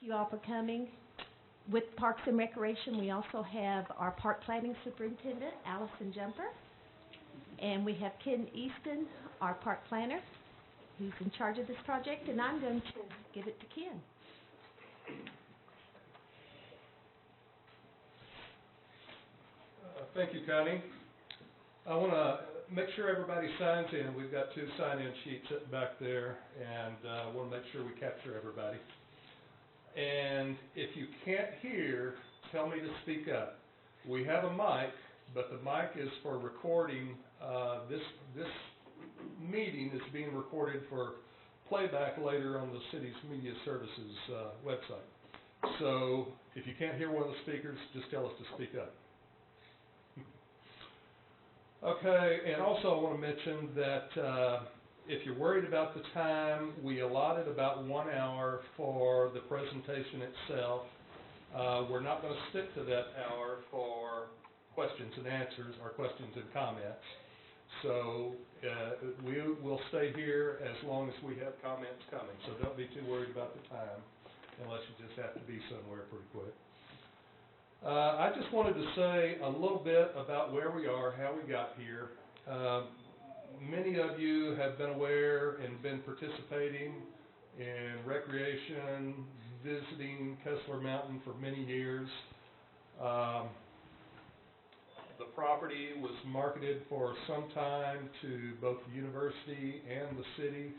you all for coming. With Parks and Recreation, we also have our Park Planning Superintendent, Allison Jumper. And we have Ken Easton, our Park Planner, who's in charge of this project, and I'm going to give it to Ken. Thank you, Connie. I want to make sure everybody signs in. We've got 2 sign-in sheets back there, and I want to make sure we capture everybody. And if you can't hear, tell me to speak up. We have a mic, but the mic is for recording. This meeting is being recorded for playback later on the city's media services website. So if you can't hear one of the speakers, just tell us to speak up. Okay, and also I want to mention that if you're worried about the time, we allotted about 1 hour for the presentation itself. We're not going to stick to that hour for questions and answers or questions and comments. So we will stay here as long as we have comments coming. So don't be too worried about the time unless you just have to be somewhere pretty quick. I just wanted to say a little bit about where we are, how we got here. Many of you have been aware and been participating in recreation, visiting Kessler Mountain for many years. The property was marketed for some time to both the university and the city.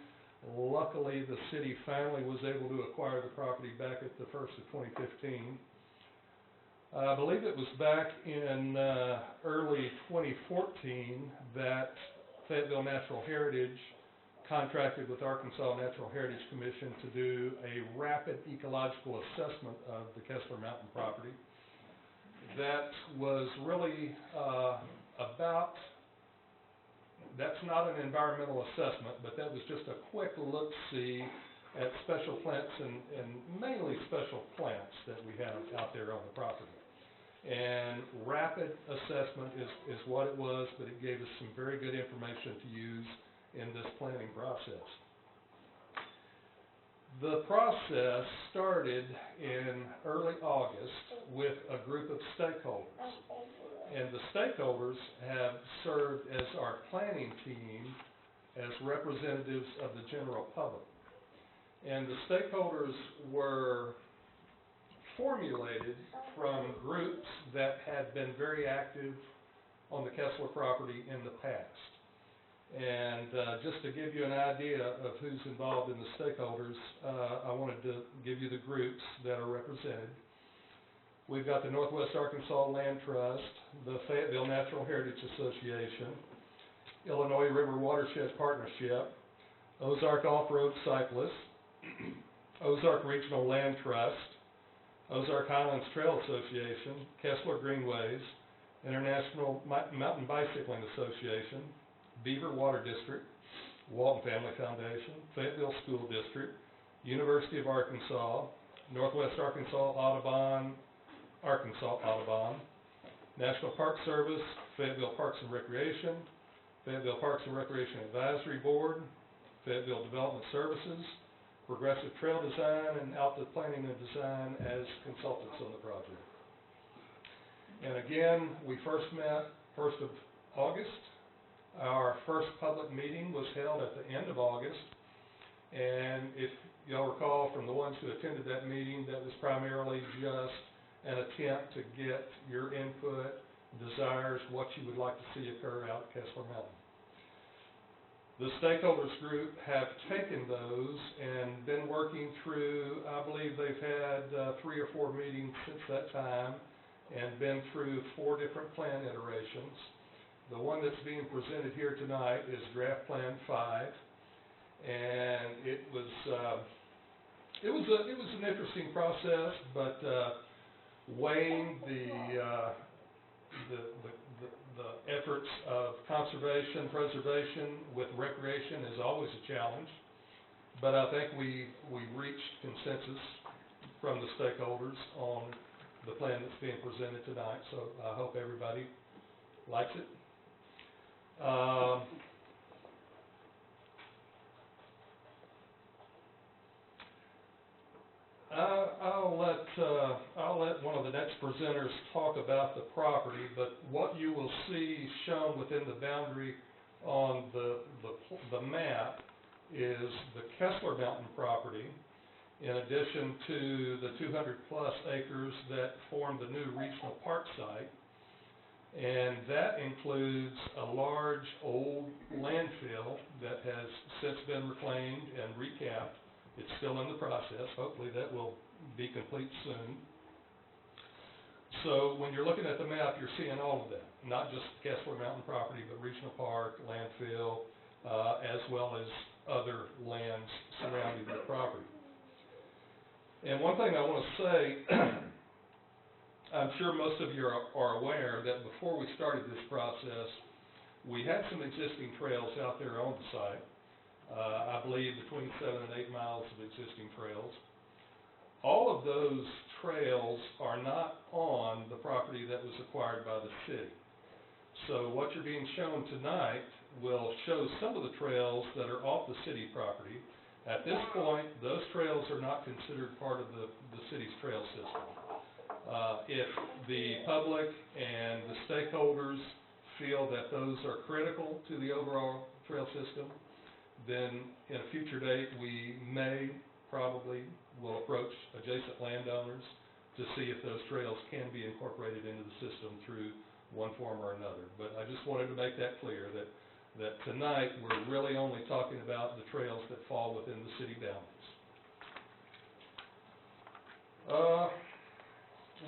Luckily, the city finally was able to acquire the property back at the first of 2015. I believe it was back in early 2014 that Fayetteville Natural Heritage contracted with Arkansas Natural Heritage Commission to do a rapid ecological assessment of the Kessler Mountain property. That was really that's not an environmental assessment, but that was just a quick look-see at special plants and mainly special plants that we have out there on the property. And rapid assessment is what it was, but it gave us some very good information to use in this planning process. The process started in early August with a group of stakeholders. And the stakeholders have served as our planning team as representatives of the general public. And the stakeholders were formulated from groups that had been very active on the Kessler property in the past. And just to give you an idea of who's involved in the stakeholders, I wanted to give you the groups that are represented. We've got the Northwest Arkansas Land Trust, the Fayetteville Natural Heritage Association, Illinois River Watershed Partnership, Ozark Off-Road Cyclists, Ozark Regional Land Trust, Ozark Highlands Trail Association, Kessler Greenways, International Mountain Bicycling Association, Beaver Water District, Walton Family Foundation, Fayetteville School District, University of Arkansas, Northwest Arkansas Audubon, National Park Service, Fayetteville Parks and Recreation, Fayetteville Parks and Recreation Advisory Board, Fayetteville Development Services, Progressive Trail Design, and Alta Planning and Design as consultants on the project. And again, we first met 1st of August. Our first public meeting was held at the end of August. And if y'all recall from the ones who attended that meeting, that was primarily just an attempt to get your input, desires, what you would like to see occur out at Kessler Mountain. The stakeholders group have taken those and been working through, I believe they've had 3 or 4 meetings since that time and been through 4 different plan iterations. The one that's being presented here tonight is Draft Plan 5, and it was an interesting process, but weighing the efforts of conservation, preservation with recreation is always a challenge. But I think we reached consensus from the stakeholders on the plan that's being presented tonight. So I hope everybody likes it. I I'll let one of the next presenters talk about the property, but what you will see shown within the boundary on the map is the Kessler Mountain property, in addition to the 200-plus acres that form the new regional park site. And that includes a large old landfill that has since been reclaimed and recapped. It's still in the process. Hopefully that will be complete soon. So when you're looking at the map, you're seeing all of that, not just Kessler Mountain property, but regional park, landfill, as well as other lands surrounding the property. And one thing I want to say, I'm sure most of you are aware that before we started this process, we had some existing trails out there on the site. I believe between 7 and 8 miles of existing trails. All of those trails are not on the property that was acquired by the city. So what you're being shown tonight will show some of the trails that are off the city property. At this point, those trails are not considered part of the city's trail system. If the public and the stakeholders feel that those are critical to the overall trail system, then in a future date, we probably will approach adjacent landowners to see if those trails can be incorporated into the system through one form or another. But I just wanted to make that clear, that tonight we're really only talking about the trails that fall within the city boundaries.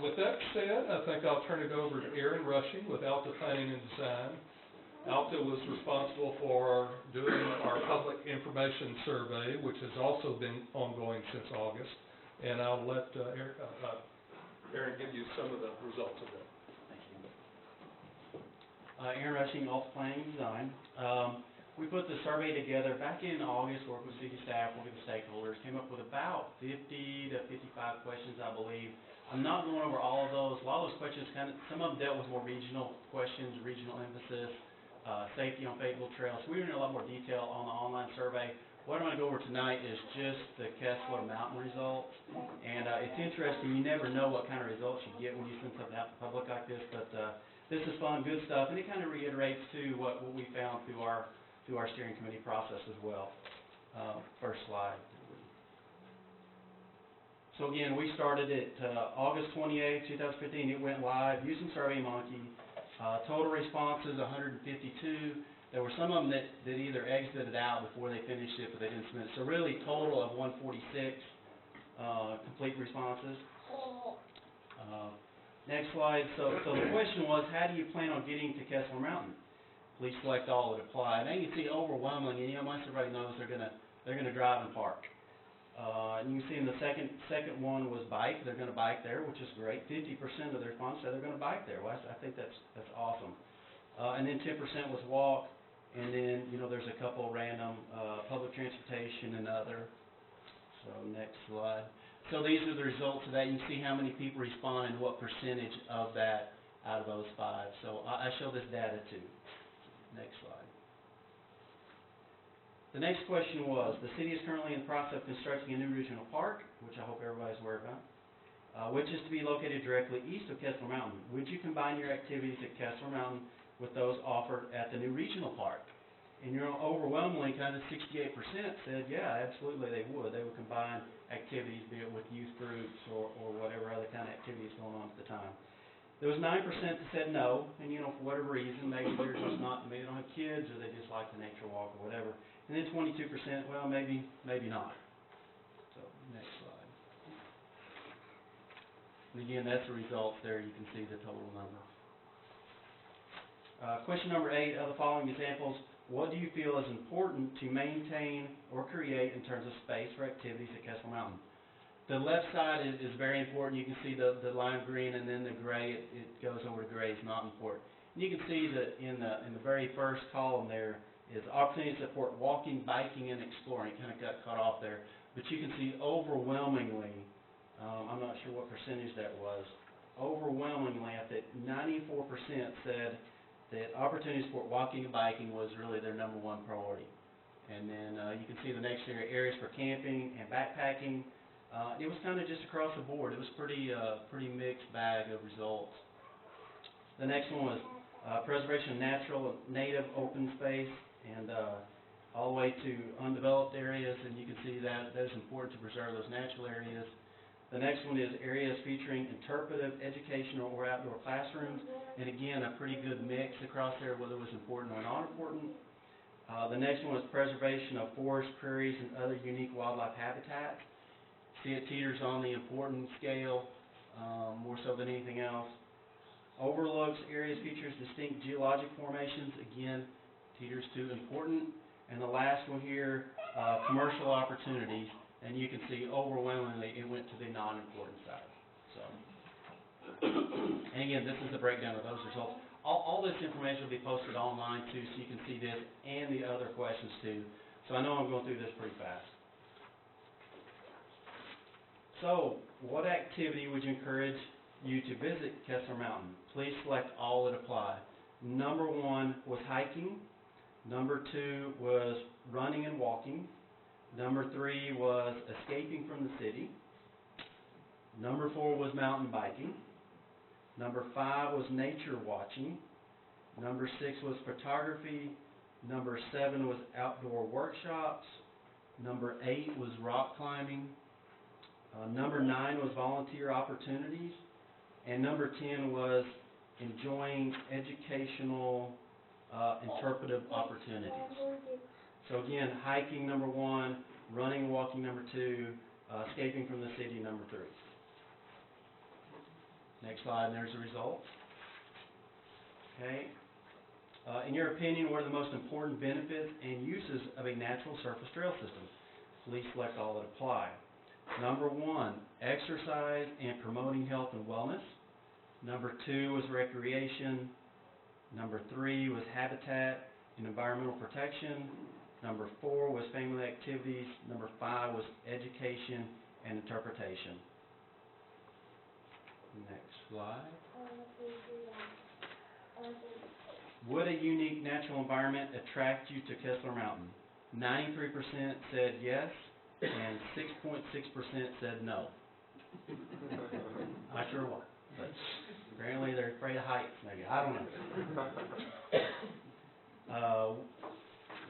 With that said, I think I'll turn it over to Aaron Rushing with Alta Planning and Design. Alta was responsible for doing our public information survey, which has also been ongoing since August. And I'll let Aaron give you some of the results of that. Thank you. Aaron Rushing, Alta Planning and Design. We put the survey together back in August, worked with city staff, worked with the stakeholders, came up with about 50 to 55 questions, I believe. I'm not going over all of those. A lot of those questions some of them dealt with more regional questions, regional emphasis, safety on favorable trails. We were in a lot more detail on the online survey. What I'm going to go over tonight is just the Kessler Mountain results. And it's interesting. You never know what kind of results you get when you send something out to the public like this. But this is fun, good stuff. And it kind of reiterates, too, what we found through our steering committee process as well. First slide. So again, we started it August 28, 2015. It went live using SurveyMonkey. Total responses, 152. There were some of them that either exited out before they finished it, but they didn't submit it. So really, total of 146 complete responses. Next slide. So the question was, how do you plan on getting to Kessler Mountain? Please select all that apply. And you can see overwhelmingly, most everybody knows they're gonna drive and park. And you can see in the second one was bike. They're going to bike there, which is great. 50% of the response said they're going to bike there. Well, I think that's awesome. And then 10% was walk. And then there's a couple random public transportation and other. So next slide. So these are the results of that. You can see how many people respond and what percentage of that out of those 5. So I show this data too. Next slide. The next question was, the city is currently in the process of constructing a new regional park, which I hope everybody's aware about, which is to be located directly east of Kessler Mountain. Would you combine your activities at Kessler Mountain with those offered at the new regional park? And overwhelmingly, kind of 68% said, yeah, absolutely they would. They would combine activities, be it with youth groups or whatever other kind of activities going on at the time. There was 9% that said no, and for whatever reason, maybe they're just not, maybe they don't have kids, or they just like the nature walk or whatever. And then 22%, well, maybe not. So, next slide. And again, that's the results there. You can see the total number. Question number 8, of the following examples, what do you feel is important to maintain or create in terms of space for activities at Kessler Mountain? The left side is very important. You can see the lime green, and then the gray, it goes over to gray is not important. And you can see that in the very first column there, is opportunity to support walking, biking, and exploring. It kind of got cut off there. But you can see overwhelmingly, I'm not sure what percentage that was, overwhelmingly, I think 94% said that opportunity to support walking and biking was really their number 1 priority. And then you can see the next area, areas for camping and backpacking. It was kind of just across the board. It was pretty mixed bag of results. The next one was preservation of natural, native, open space, and all the way to undeveloped areas, and you can see that is important to preserve those natural areas. The next one is areas featuring interpretive, educational, or outdoor classrooms, and again, a pretty good mix across there, whether it was important or not important. The next one was preservation of forests, prairies, and other unique wildlife habitats. See, it teeters on the important scale, more so than anything else. Overlooks, areas, features distinct geologic formations, again, teeters to important. And the last one here, commercial opportunities, and you can see overwhelmingly it went to the non-important side. So, and again, this is the breakdown of those results. All this information will be posted online too, so you can see this and the other questions too. So I know I'm going through this pretty fast. So, what activity would you encourage you to visit Kessler Mountain? Please select all that apply. Number 1 was hiking. Number 2 was running and walking. Number 3 was escaping from the city. Number 4 was mountain biking. Number 5 was nature watching. Number 6 was photography. Number 7 was outdoor workshops. Number 8 was rock climbing. Number 9 was volunteer opportunities. And number 10 was enjoying educational interpretive opportunities. So again, hiking number 1, running and walking number 2, escaping from the city number 3. Next slide, and there's the results. Okay. In your opinion, what are the most important benefits and uses of a natural surface trail system? Please select all that apply. Number 1, exercise and promoting health and wellness. Number 2 was recreation. Number 3 was habitat and environmental protection. Number 4 was family activities. Number 5 was education and interpretation. Next slide. Would a unique natural environment attract you to Kessler Mountain? 93% said yes, and 6.6% said no. Not sure why, but apparently they're afraid of heights, maybe. I don't know.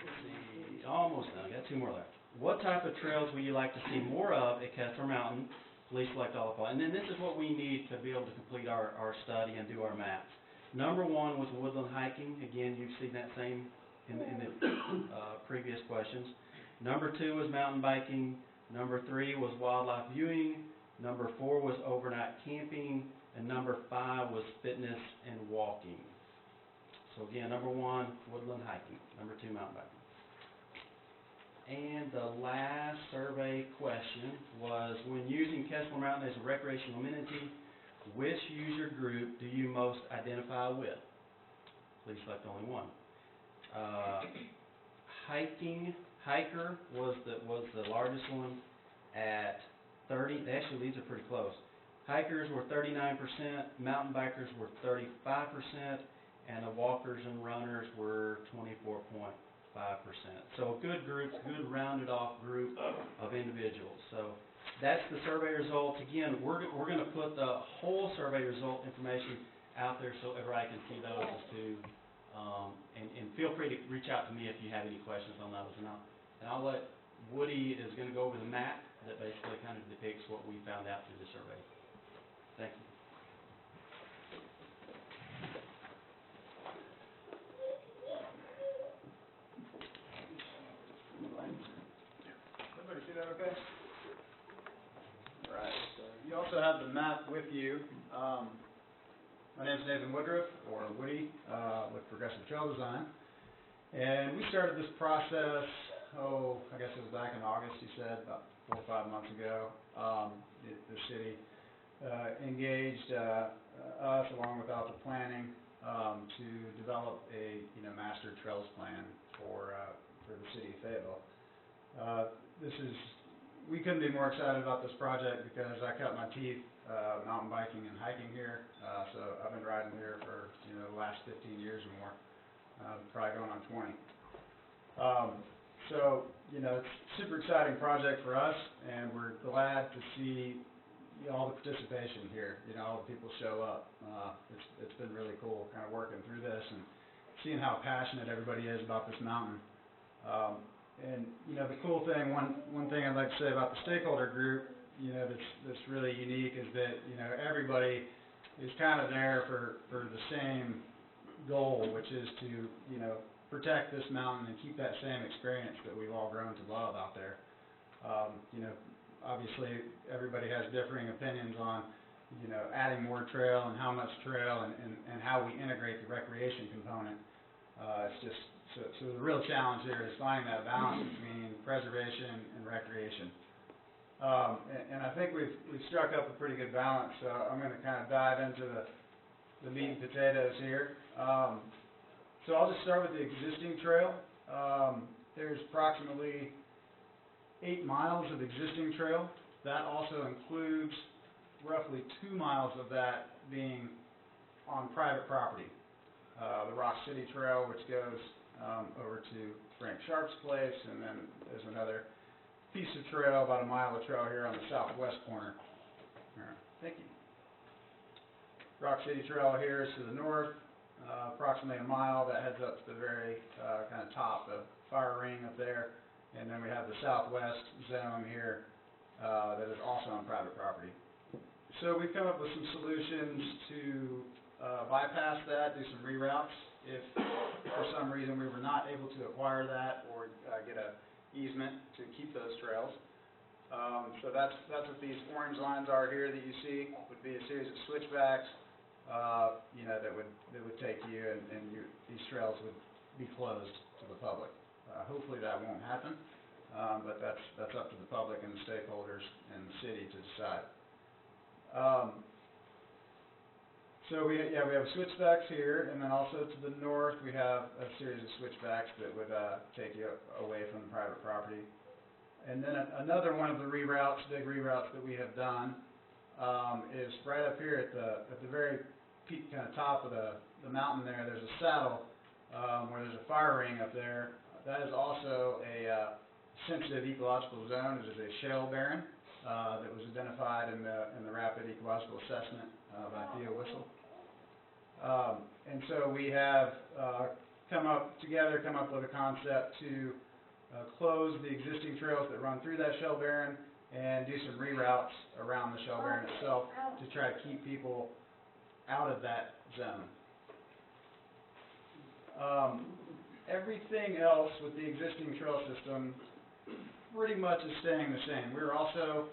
Let's see, almost done. Got 2 more left. What type of trails would you like to see more of at Kessler Mountain? Please select all apply. And then this is what we need to be able to complete our study and do our maps. Number 1 was woodland hiking. Again, you've seen that same in the previous questions. Number 2 was mountain biking. Number 3 was wildlife viewing. Number 4 was overnight camping. And number 5 was fitness and walking. So again, number 1, woodland hiking. Number 2, mountain biking. And the last survey question was, when using Kessler Mountain as a recreational amenity, which user group do you most identify with? Please select only one. Hiker was the largest one at 30. Actually, these are pretty close. Hikers were 39%, mountain bikers were 35%, and the walkers and runners were 24.5%. So a good group, good rounded off group of individuals. So that's the survey results. Again, we're going to put the whole survey result information out there so everybody can see those as to, and feel free to reach out to me if you have any questions on those. And I'll let Woody is going to go over the map that basically kind of depicts what we found out through the survey. Thank you. Everybody see that okay? All right, so you also have the map with you. My name is Nathan Woodruff, or Woody, with Progressive Trail Design. And we started this process, I guess it was back in August, you said, about 4 or 5 months ago. The city engaged us, along with Alpha Planning, to develop a master trails plan for the city of Fayetteville. We couldn't be more excited about this project because I cut my teeth mountain biking and hiking here. So I've been riding here for the last 15 years or more, probably going on 20. So you know, it's a super exciting project for us, and we're glad to see all the participation here. You know, all the people show up. It's been really cool kind of working through this and seeing how passionate everybody is about this mountain. And, you know, the cool thing, one thing I'd like to say about the stakeholder group, you know, that's really unique is that, you know, everybody is kind of there for the same goal, which is to, you know, protect this mountain and keep that same experience that we've all grown to love out there. You know, obviously everybody has differing opinions on, you know, adding more trail and how much trail and how we integrate the recreation component. It's just, so the real challenge here is finding that balance between preservation and recreation. And I think we've struck up a pretty good balance, so I'm going to kind of dive into the meat and potatoes here. So I'll just start with the existing trail. There's approximately 8 miles of existing trail. That also includes roughly 2 miles of that being on private property. The Rock City Trail, which goes over to Frank Sharp's place, and then there's another piece of trail, about a mile of trail here on the southwest corner. Thank you. Rock City Trail here is to the north, approximately a mile that heads up to the very kind of top of Fire Ring up there, and then we have the southwest zone here that is also on private property. So we've come up with some solutions to bypass that, do some reroutes if for some reason we were not able to acquire that or get a easement to keep those trails. So that's what these orange lines are here that you see. Would be a series of switchbacks, you know, that would take you, and these trails would be closed to the public. Hopefully that won't happen, but that's up to the public and the stakeholders and the city to decide. So we have switchbacks here, and then also to the north we have a series of switchbacks that would take you away from the private property. And then another one of the reroutes, big reroutes that we have done, is right up here at the very peak, kind of top of the mountain there. There's a saddle where there's a fire ring up there. That is also a sensitive ecological zone. It is a shale barren that was identified in the rapid ecological assessment by Theo Whistle. And so we have come up with a concept to close the existing trails that run through that shale barren and do some reroutes around the shale barren itself to try to keep people out of that zone. Everything else with the existing trail system pretty much is staying the same. We're also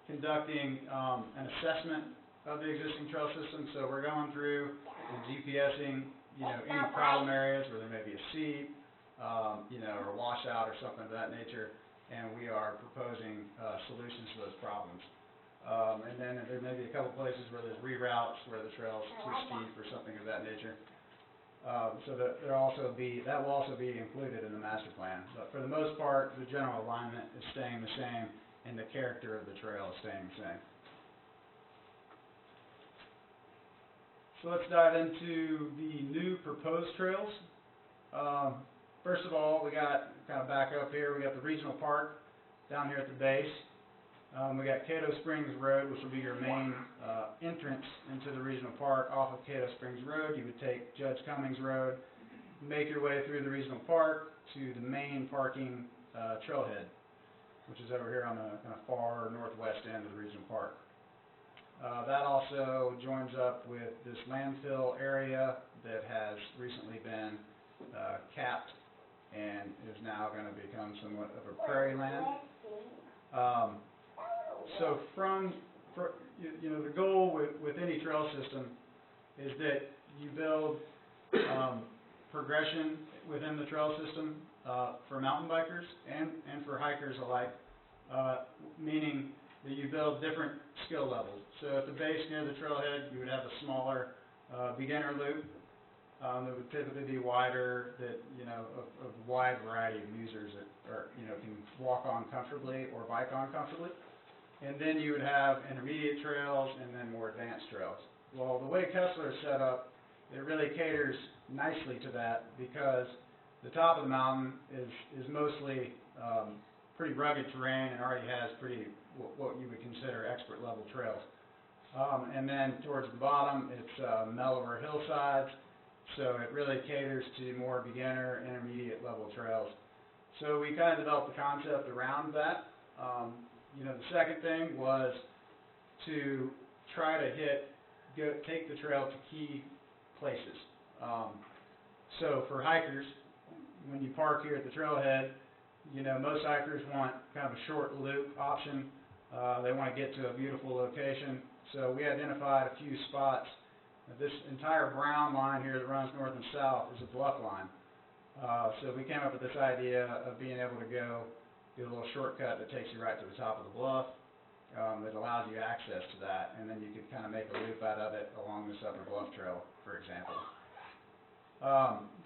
conducting an assessment of the existing trail system, so we're going through and GPSing, you know, any problem areas where there may be a seep, you know, or washout or something of that nature, and we are proposing solutions to those problems. And then there may be a couple places where there's reroutes where the trail's too steep or something of that nature. So that will also be included in the master plan. But for the most part, the general alignment is staying the same, and the character of the trail is staying the same. So let's dive into the new proposed trails. First of all, we got, kind of back up here, we got the regional park down here at the base. We got Cato Springs Road, which will be your main entrance into the regional park. Off of Cato Springs Road, you would take Judge Cummings Road, make your way through the regional park to the main parking trailhead, which is over here on the kind of far northwest end of the regional park. That also joins up with this landfill area that has recently been capped and is now going to become somewhat of a prairie land. So you know, the goal with any trail system is that you build progression within the trail system for mountain bikers and for hikers alike, meaning that you build different skill levels. So at the base near the trailhead, you would have a smaller beginner loop that would typically be wider, that, you know, of a wide variety of users that can walk on comfortably or bike on comfortably. And then you would have intermediate trails and then more advanced trails. Well, the way Kessler is set up, it really caters nicely to that, because the top of the mountain is mostly pretty rugged terrain and already has what you would consider expert level trails. And then towards the bottom, it's mellower hillsides, so it really caters to more beginner, intermediate level trails. So we kind of developed the concept around that. You know, the second thing was to try to take the trail to key places. So for hikers, when you park here at the trailhead, you know, most hikers want kind of a short loop option. They want to get to a beautiful location. So we identified a few spots. This entire brown line here that runs north and south is a bluff line. So we came up with this idea of being able to do a little shortcut that takes you right to the top of the bluff, that allows you access to that, and then you could kind of make a loop out of it along this upper bluff trail, for example.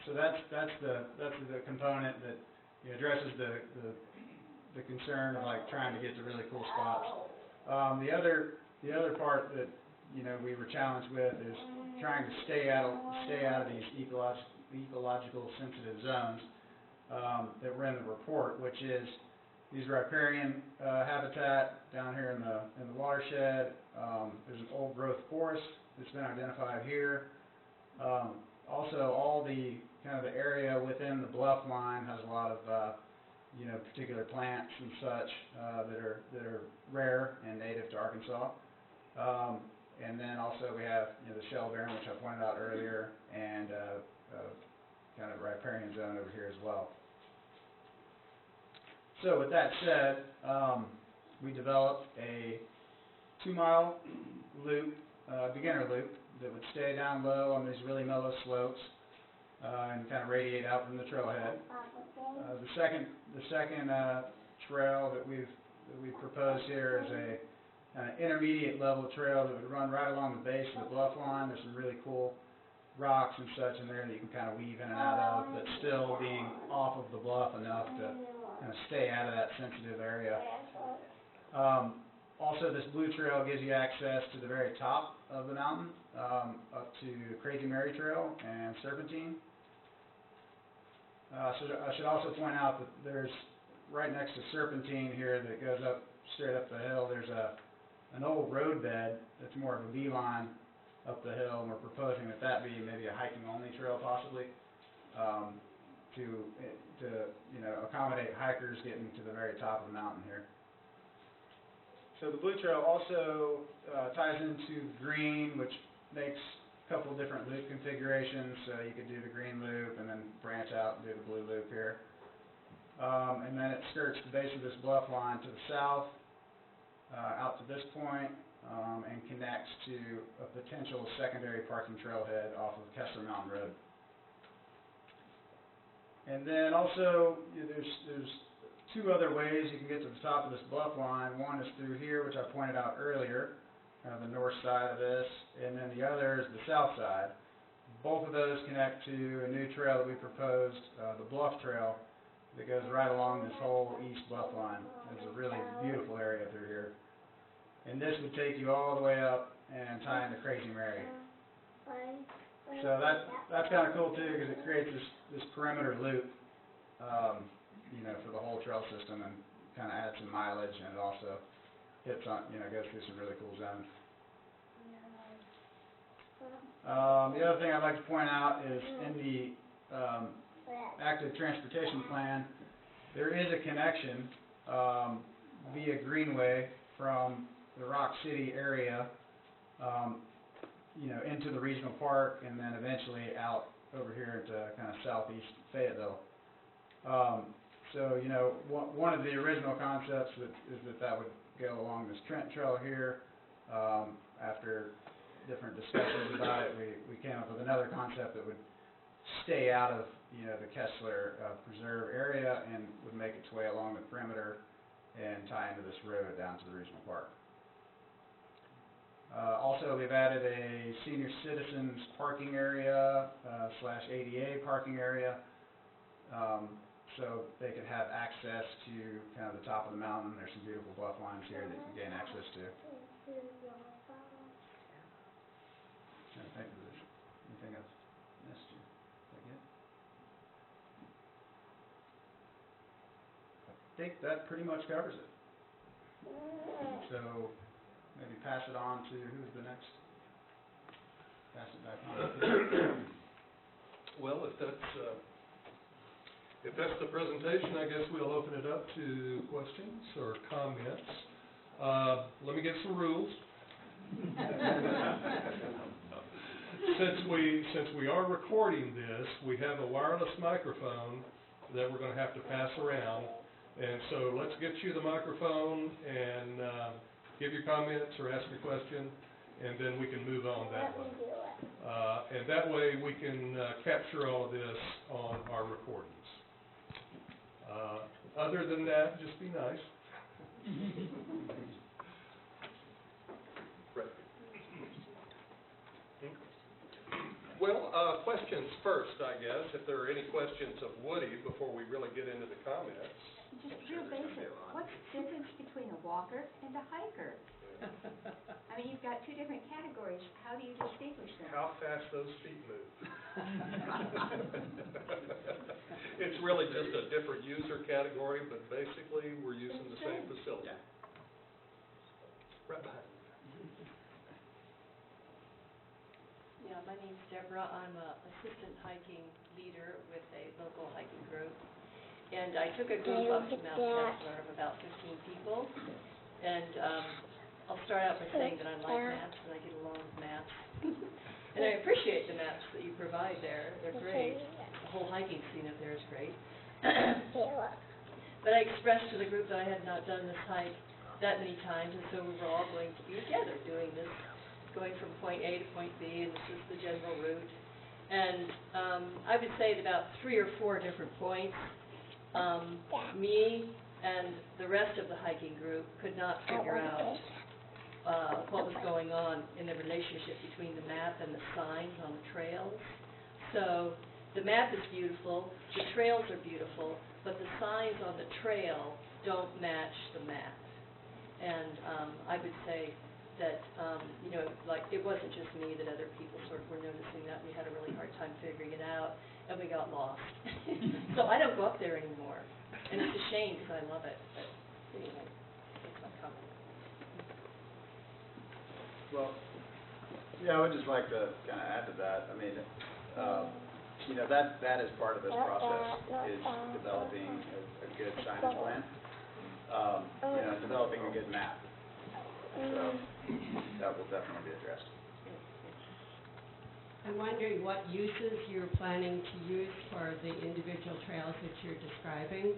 So that's the component that addresses the concern of like trying to get to really cool spots. The other part that we were challenged with is trying to stay out of these ecological sensitive zones that were in the report, which is these riparian habitat down here in the watershed. There's an old growth forest that's been identified here. Also, all the kind of the area within the bluff line has a lot of particular plants and such that are rare and native to Arkansas. And then also we have the shell barren, which I pointed out earlier, and kind of riparian zone over here as well. So with that said, we developed a 2-mile loop, beginner loop, that would stay down low on these really mellow slopes and kind of radiate out from the trailhead. The second trail that we've proposed here is an intermediate level trail that would run right along the base of the bluff line. There's some really cool rocks and such in there that you can kind of weave in and out of, but still being off of the bluff enough to kind of stay out of that sensitive area. Also, this blue trail gives you access to the very top of the mountain, up to Crazy Mary Trail and Serpentine. So I should also point out that there's, right next to Serpentine here that goes up straight up the hill, there's an old road bed that's more of a beeline up the hill, and we're proposing that be maybe a hiking only trail possibly, to accommodate hikers getting to the very top of the mountain here. So the blue trail also ties into the green, which makes a couple of different loop configurations. So you could do the green loop and then branch out and do the blue loop here. And then it skirts the base of this bluff line to the south, out to this point, and connects to a potential secondary parking trailhead off of Kessler Mt Road. And then also, there's two other ways you can get to the top of this bluff line. One is through here, which I pointed out earlier, the north side of this, and then the other is the south side. Both of those connect to a new trail that we proposed, the Bluff Trail, that goes right along this whole east bluff line. It's a really beautiful area through here. And this would take you all the way up and tie into Crazy Mary. So that's kind of cool too, because it creates this perimeter loop, for the whole trail system, and kind of adds some mileage, and it also hits on, goes through some really cool zones. The other thing I'd like to point out is in the active transportation plan, there is a connection via Greenway from the Rock City area, into the regional park, and then eventually out over here into kind of southeast Fayetteville. So, one of the original concepts is that would go along this Trent Trail here. After different discussions about it, we came up with another concept that would stay out of, the Kessler Preserve area and would make its way along the perimeter and tie into this road down to the regional park. Also, we've added a senior citizens parking area / ADA parking area, so they could have access to kind of the top of the mountain. There's some beautiful bluff lines here that you can gain access to. Trying to think of this. Anything else missed you? Is that good? I think that pretty much covers it. So maybe pass it on to, who's the next? Pass it back on. Well, if that's the presentation, I guess we'll open it up to questions or comments. Let me get some rules. Since we are recording this, we have a wireless microphone that we're going to have to pass around. And so let's get you the microphone and give your comments or ask your question, and then we can move on that way. And that way we can capture all of this on our recordings. Other than that, just be nice. Well, questions first, I guess, if there are any questions of Woody before we really get into the comments. Just real basic, what's the difference between a walker and a hiker? I mean, you've got two different categories. How do you distinguish them? How fast those feet move. It's really just a different user category, but basically we're using the same facility. Right behind you. Yeah, my name's Deborah. I'm an assistant hiking leader with a local hiking group. And I took a group up to Mount Kessler of about 15 people. And I'll start out by saying that I like maps and I get along with maps. And I appreciate the maps that you provide there. They're great. The whole hiking scene up there is great. But I expressed to the group that I had not done this hike that many times, and so we were all going to be together doing this, going from point A to point B, and this is the general route. And I would say at about 3 or 4 different points, me and the rest of the hiking group could not figure out what was going on in the relationship between the map and the signs on the trails. So the map is beautiful, the trails are beautiful, but the signs on the trail don't match the map. And I would say that, you know, like it wasn't just me, that other people sort of were noticing that. We had a really hard time figuring it out, and we got lost. So I don't go up there anymore, and it's a shame because I love it. But anyway, that's my comment. Well, yeah, I would just like to kind of add to that. I mean, you know, that is part of this process, is developing a good signage plan. You know, developing a good map. So that will definitely be addressed. I'm wondering what uses you're planning to use for the individual trails that you're describing,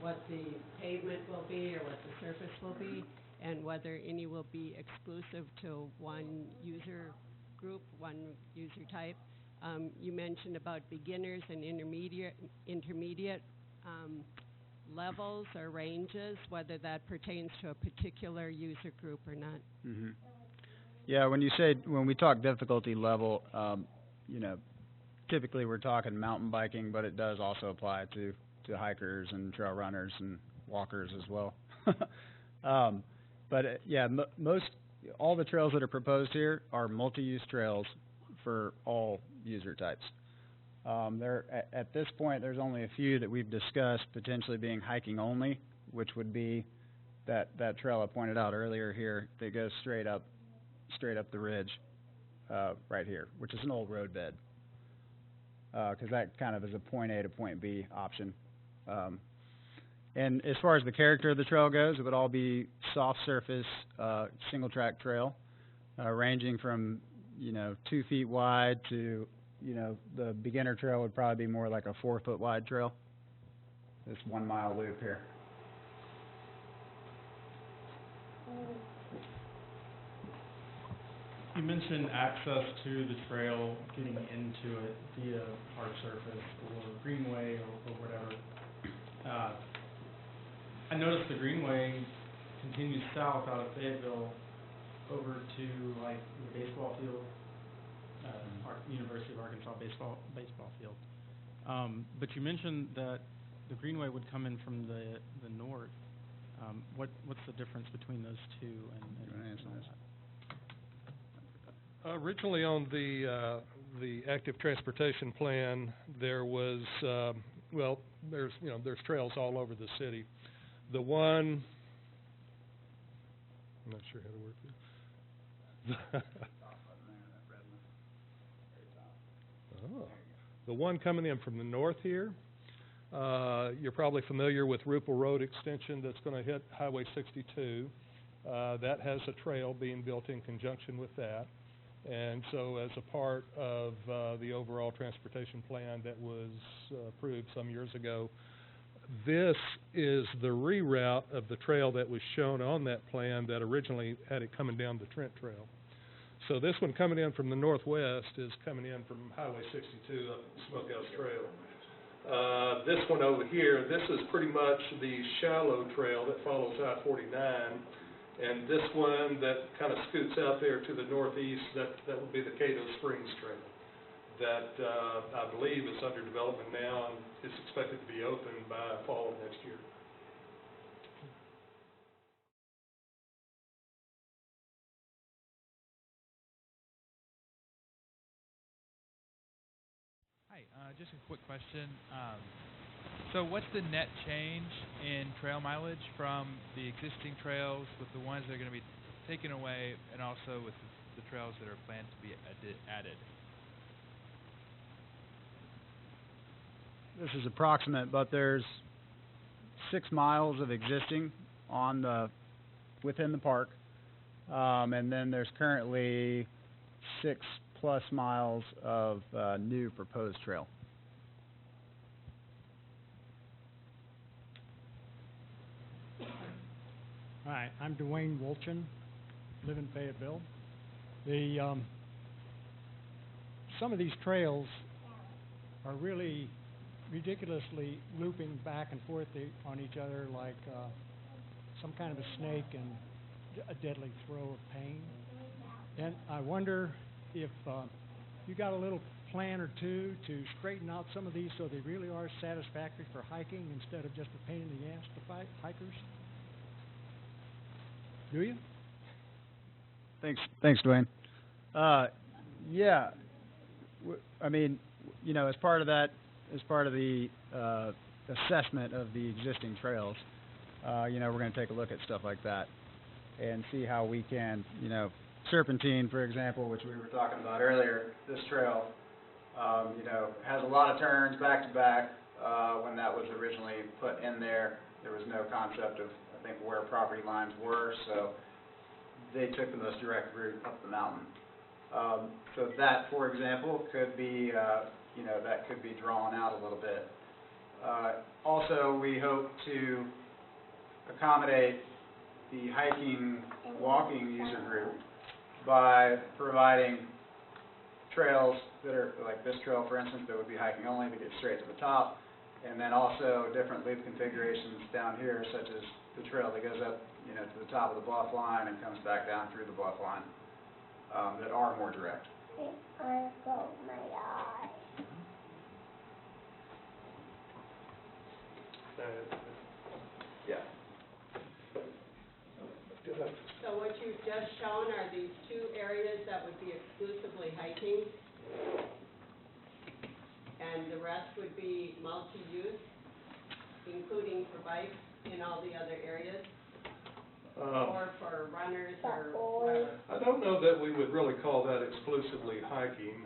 what the pavement will be or what the surface will be, and whether any will be exclusive to one user group, one user type. You mentioned about beginners and intermediate levels or ranges, whether that pertains to a particular user group or not. Mm-hmm. Yeah, when we talk difficulty level, you know, typically we're talking mountain biking, but it does also apply to hikers and trail runners and walkers as well. But yeah, all the trails that are proposed here are multi-use trails for all user types. At this point, there's only a few that we've discussed potentially being hiking only, which would be that trail I pointed out earlier here that goes straight up the ridge right here, which is an old road bed, because that kind of is a point A to point B option. And as far as the character of the trail goes, it would all be soft surface, single track trail, ranging from 2 feet wide to the beginner trail would probably be more like a 4 foot wide trail. This 1 mile loop here. You mentioned access to the trail, getting into it via hard surface or Greenway or whatever. I noticed the Greenway continues south out of Fayetteville over to like the baseball field, University of Arkansas baseball field. But you mentioned that the Greenway would come in from the north. What's the difference between those two? And Originally on the active transportation plan, there was, there's, you know, there's trails all over the city. The one, I'm not sure how to work this. Oh, the one coming in from the north here, you're probably familiar with Rupel Road extension that's going to hit Highway 62. That has a trail being built in conjunction with that. And so as a part of the overall transportation plan that was approved some years ago, this is the reroute of the trail that was shown on that plan that originally had it coming down the Trent Trail. So this one coming in from the northwest is coming in from Highway 62 up Smokehouse Trail. This one over here, this is pretty much the shallow trail that follows I-49. And this one that kind of scoots out there to the northeast, that would be the Cato Springs Trail. That I believe is under development now and is expected to be open by fall of next year. Hi, just a quick question. So what's the net change in trail mileage from the existing trails with the ones that are going to be taken away and also with the trails that are planned to be added? This is approximate, but there's 6 miles of existing on the, within the park. And then there's currently 6+ miles of new proposed trail. Hi, I'm Dwayne Wolchin, live in Fayetteville. Some of these trails are really ridiculously looping back and forth on each other like some kind of a snake and a deadly throw of pain. And I wonder if you got a little plan or two to straighten out some of these so they really are satisfactory for hiking instead of just a pain in the ass to hikers. Do you? Thanks, Dwayne. Yeah, I mean, you know, as part of that, as part of the assessment of the existing trails, you know, we're going to take a look at stuff like that and see how we can, you know, Serpentine, for example, which we were talking about earlier, this trail, you know, has a lot of turns back to back. When that was originally put in there, there was no concept of, I think, where property lines were, so they took the most direct route up the mountain. So that, for example, could be, you know, that could be drawn out a little bit. Also, we hope to accommodate the hiking, walking user group by providing trails that are, like this trail, for instance, that would be hiking only to get straight to the top, and then also different loop configurations down here, such as the trail that goes up, you know, to the top of the bluff line and comes back down through the bluff line, that are more direct. Yeah. So what you've just shown are these 2 areas that would be exclusively hiking, and the rest would be multi-use, including for bikes in all the other areas, or for runners or whatever. I don't know that we would really call that exclusively hiking.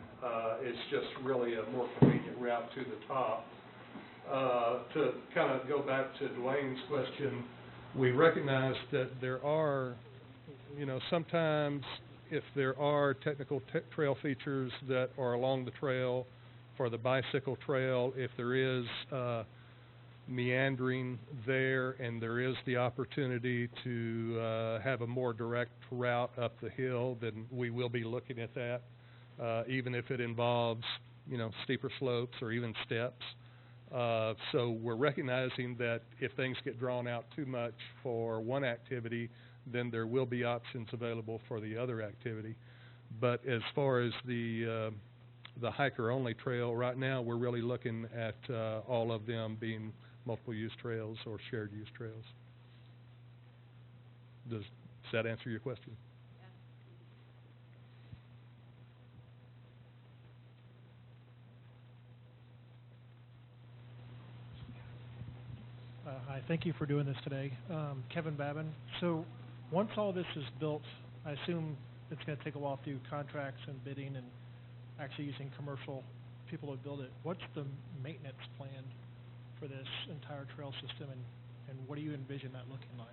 It's just really a more convenient route to the top. To kind of go back to Dwayne's question, we recognize that there are, you know, sometimes if there are technical trail features that are along the trail for the bicycle trail, if there is meandering there and there is the opportunity to have a more direct route up the hill, then we will be looking at that, even if it involves, you know, steeper slopes or even steps. So we're recognizing that if things get drawn out too much for one activity, then there will be options available for the other activity. But as far as the hiker-only trail, right now we're really looking at all of them being multiple-use trails or shared-use trails. Does that answer your question? Hi, thank you for doing this today. Kevin Babin. So once all this is built, I assume it's going to take a while to do contracts and bidding and actually using commercial people to build it. What's the maintenance plan for this entire trail system, and what do you envision that looking like?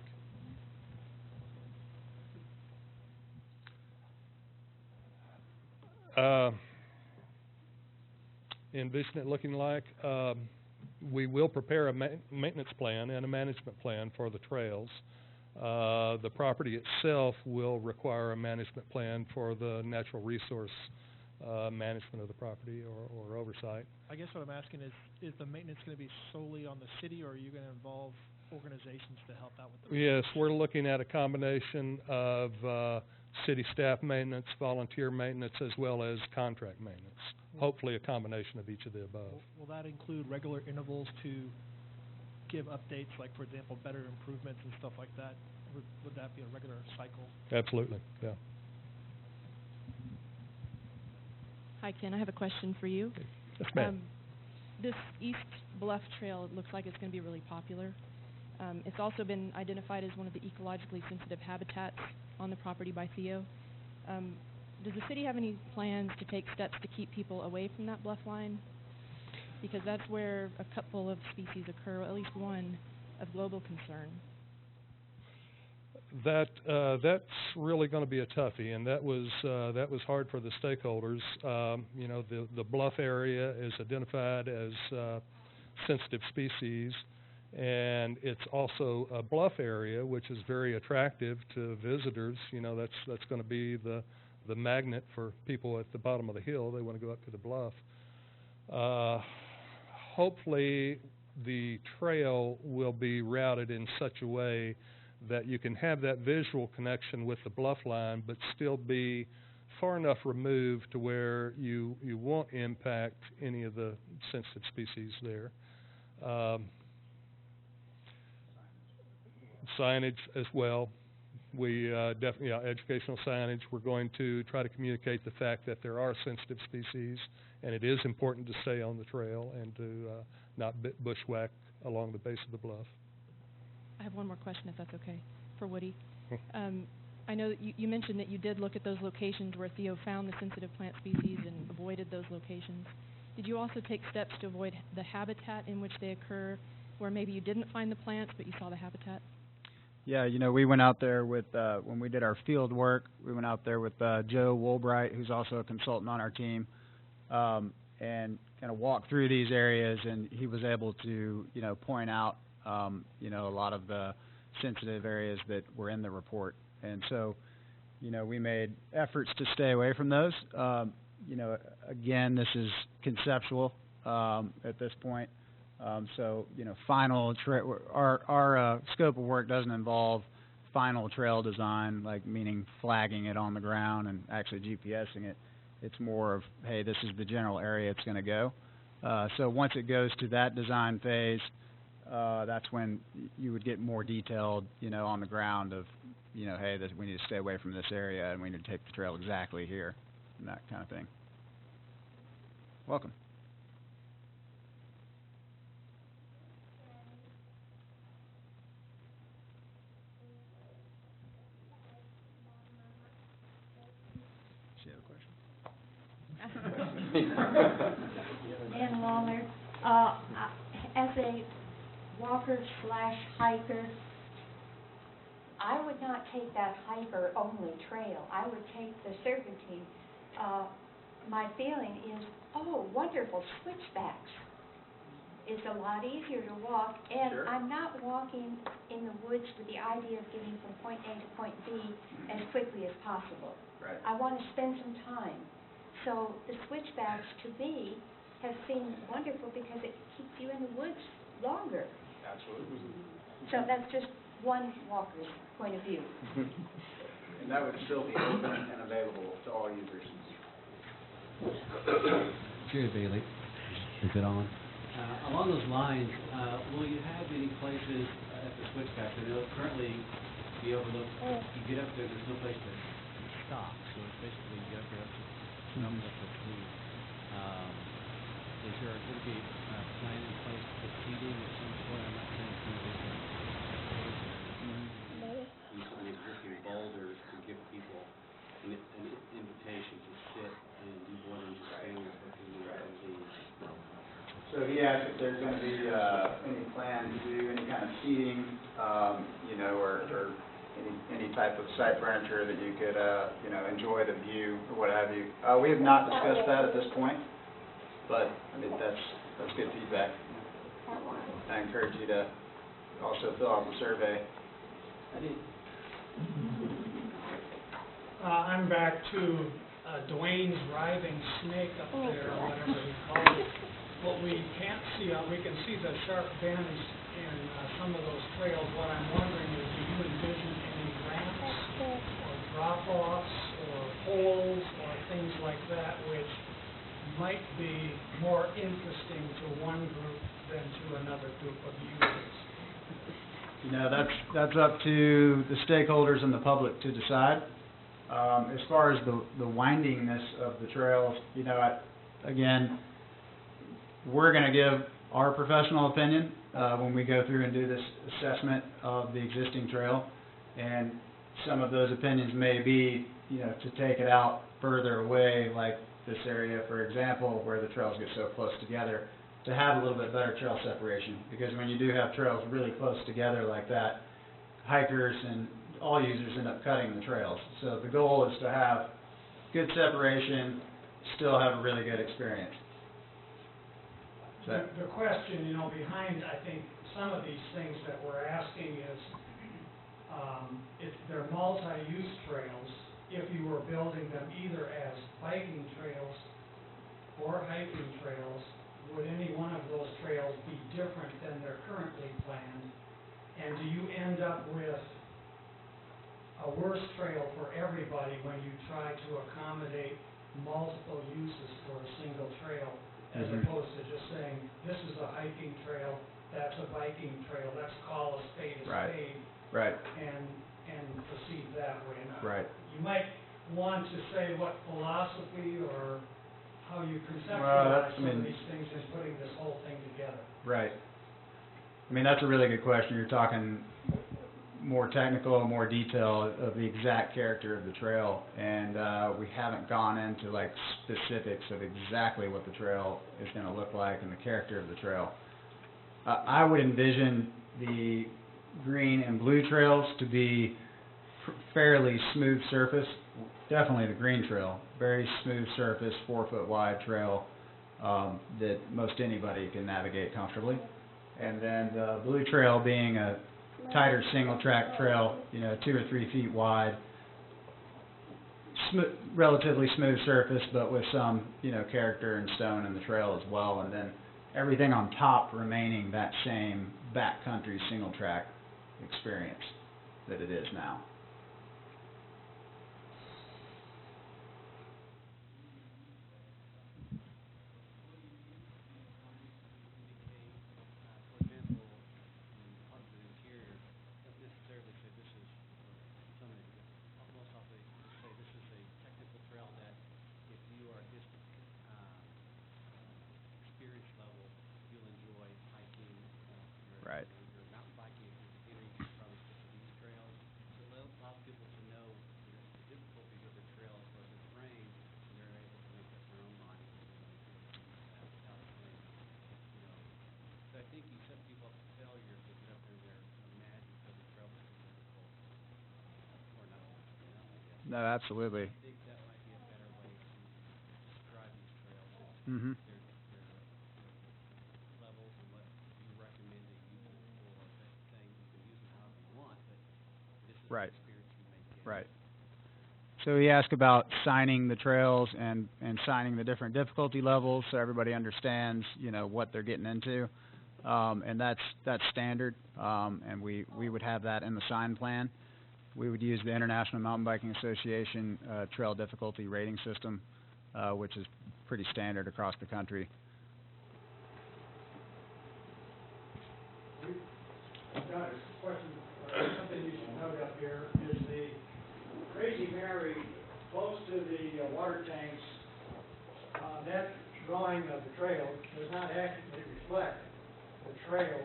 Envision it looking like, we will prepare a maintenance plan and a management plan for the trails. The property itself will require a management plan for the natural resource management of the property or oversight. I guess what I'm asking is the maintenance going to be solely on the city, or are you going to involve organizations to help out with the Yes, we're looking at a combination of city staff maintenance, volunteer maintenance, as well as contract maintenance. Hopefully a combination of each of the above. Will that include regular intervals to give updates, like, for example, better improvements and stuff like that? Would that be a regular cycle? Absolutely, yeah. Hi, Ken. I have a question for you. Yes, ma'am. This East Bluff Trail, it looks like it's going to be really popular. It's also been identified as one of the ecologically sensitive habitats on the property by Theo. Does the city have any plans to take steps to keep people away from that bluff line? Because that's where a couple of species occur, at least one, of global concern. That's really going to be a toughie, and that was hard for the stakeholders. You know, the bluff area is identified as sensitive species, and it's also a bluff area which is very attractive to visitors. You know, that's going to be the magnet for people at the bottom of the hill. They want to go up to the bluff. Hopefully the trail will be routed in such a way that you can have that visual connection with the bluff line, but still be far enough removed to where you won't impact any of the sensitive species there. Signage as well. We definitely, educational signage. We're going to try to communicate the fact that there are sensitive species, and it is important to stay on the trail and to not bushwhack along the base of the bluff. I have one more question, if that's okay, for Woody. I know that you mentioned that you did look at those locations where Theo found the sensitive plant species and avoided those locations. Did you also take steps to avoid the habitat in which they occur, where maybe you didn't find the plants, but you saw the habitat? Yeah, you know, we went out there with, when we did our field work, we went out there with Joe Woolbright, who's also a consultant on our team, and kind of walked through these areas, and he was able to, you know, point out, you know, a lot of the sensitive areas that were in the report. And so, you know, we made efforts to stay away from those. You know, again, this is conceptual at this point. So, you know, our scope of work doesn't involve final trail design, like meaning flagging it on the ground and actually GPSing it. It's more of, hey, this is the general area it's going to go. So once it goes to that design phase, that's when you would get more detailed, you know, on the ground of, you know, hey, we need to stay away from this area and we need to take the trail exactly here and that kind of thing. Welcome. Ann Lawler, as a walker/hiker, I would not take that hiker-only trail. I would take the serpentine. My feeling is, oh, wonderful, switchbacks. It's a lot easier to walk, and Sure. I'm not walking in the woods with the idea of getting from point A to point B as quickly as possible. Right. I want to spend some time. So the switchbacks, to me, have seemed wonderful because it keeps you in the woods longer. Absolutely. So that's just one walker's point of view. And that would still be open and available to all users. Jerry Bailey, is it on? Along those lines, will you have any places at the switchback? I know currently you overlook, you get up there, there's no place to stop, so it's basically you get up there, thumbs up the tree. is there going to be a plan in place for seating at some point? I'm not saying it's going to be some existing boulders to give people an invitation to sit and do more than just family cooking and things. So he asked if there's going to be any plan to do any kind of seating, or any type of site furniture that you could, enjoy the view or what have you. We have not discussed that at this point, but I mean that's good feedback. I encourage you to also fill out the survey. I'm back to Dwayne's writhing snake up there, or whatever he called it. What we can't see, we can see the sharp bends in some of those trails. What I'm wondering is, do you envision any ramps or drop-offs or holes or things like that which might be more interesting to one group than to another group of users? That's up to the stakeholders and the public to decide. As far as the windingness of the trails, again, we're going to give our professional opinion when we go through and do this assessment of the existing trail, and some of those opinions may be, to take it out further away, like this area, for example, where the trails get so close together, to have a little bit better trail separation, because when you do have trails really close together like that, hikers and all users end up cutting the trails. So the goal is to have good separation, still have a really good experience. The question, behind, I think, some of these things that we're asking is, if they're multi-use trails, if you were building them either as biking trails or hiking trails, would any one of those trails be different than they're currently planned? And do you end up with a worse trail for everybody when you try to accommodate multiple uses for a single trail, as opposed to just saying, this is a hiking trail, that's a biking trail, let's call a spade a spade. Right. And proceed that way. Now, Right. You might want to say what philosophy or how you conceptualize some of these things in putting this whole thing together. Right. I mean, that's a really good question. You're talking more technical, more detail of the exact character of the trail, and we haven't gone into like specifics of exactly what the trail is going to look like and the character of the trail. I would envision the green and blue trails to be fairly smooth surface. Definitely the green trail, very smooth surface, 4-foot wide trail that most anybody can navigate comfortably. And then the blue trail being a tighter single track trail, 2 or 3 feet wide, relatively smooth surface, but with some, character and stone in the trail as well. And then everything on top remaining that same backcountry single track experience that it is now. Right. You're mountain biking, if you're beginning, you probably stick to these trails. It allows people to know the difficulties of the trail as far as the terrain, and they're able to make up their own mind without saying, So I think you set people up for failure if they get up there and they're mad because the trail is too difficult, or not understand, I guess. No, absolutely. I think that might be a better way to describe these trails. Mm-hmm. Right. Right. So he asked about signing the trails and signing the different difficulty levels so everybody understands, what they're getting into. And that's standard. And we would have that in the sign plan. We would use the International Mountain Biking Association trail difficulty rating system, which is pretty standard across the country. Got a question, something you should note up here is the Crazy Mary close to the water tanks. That drawing of the trail does not accurately reflect the trail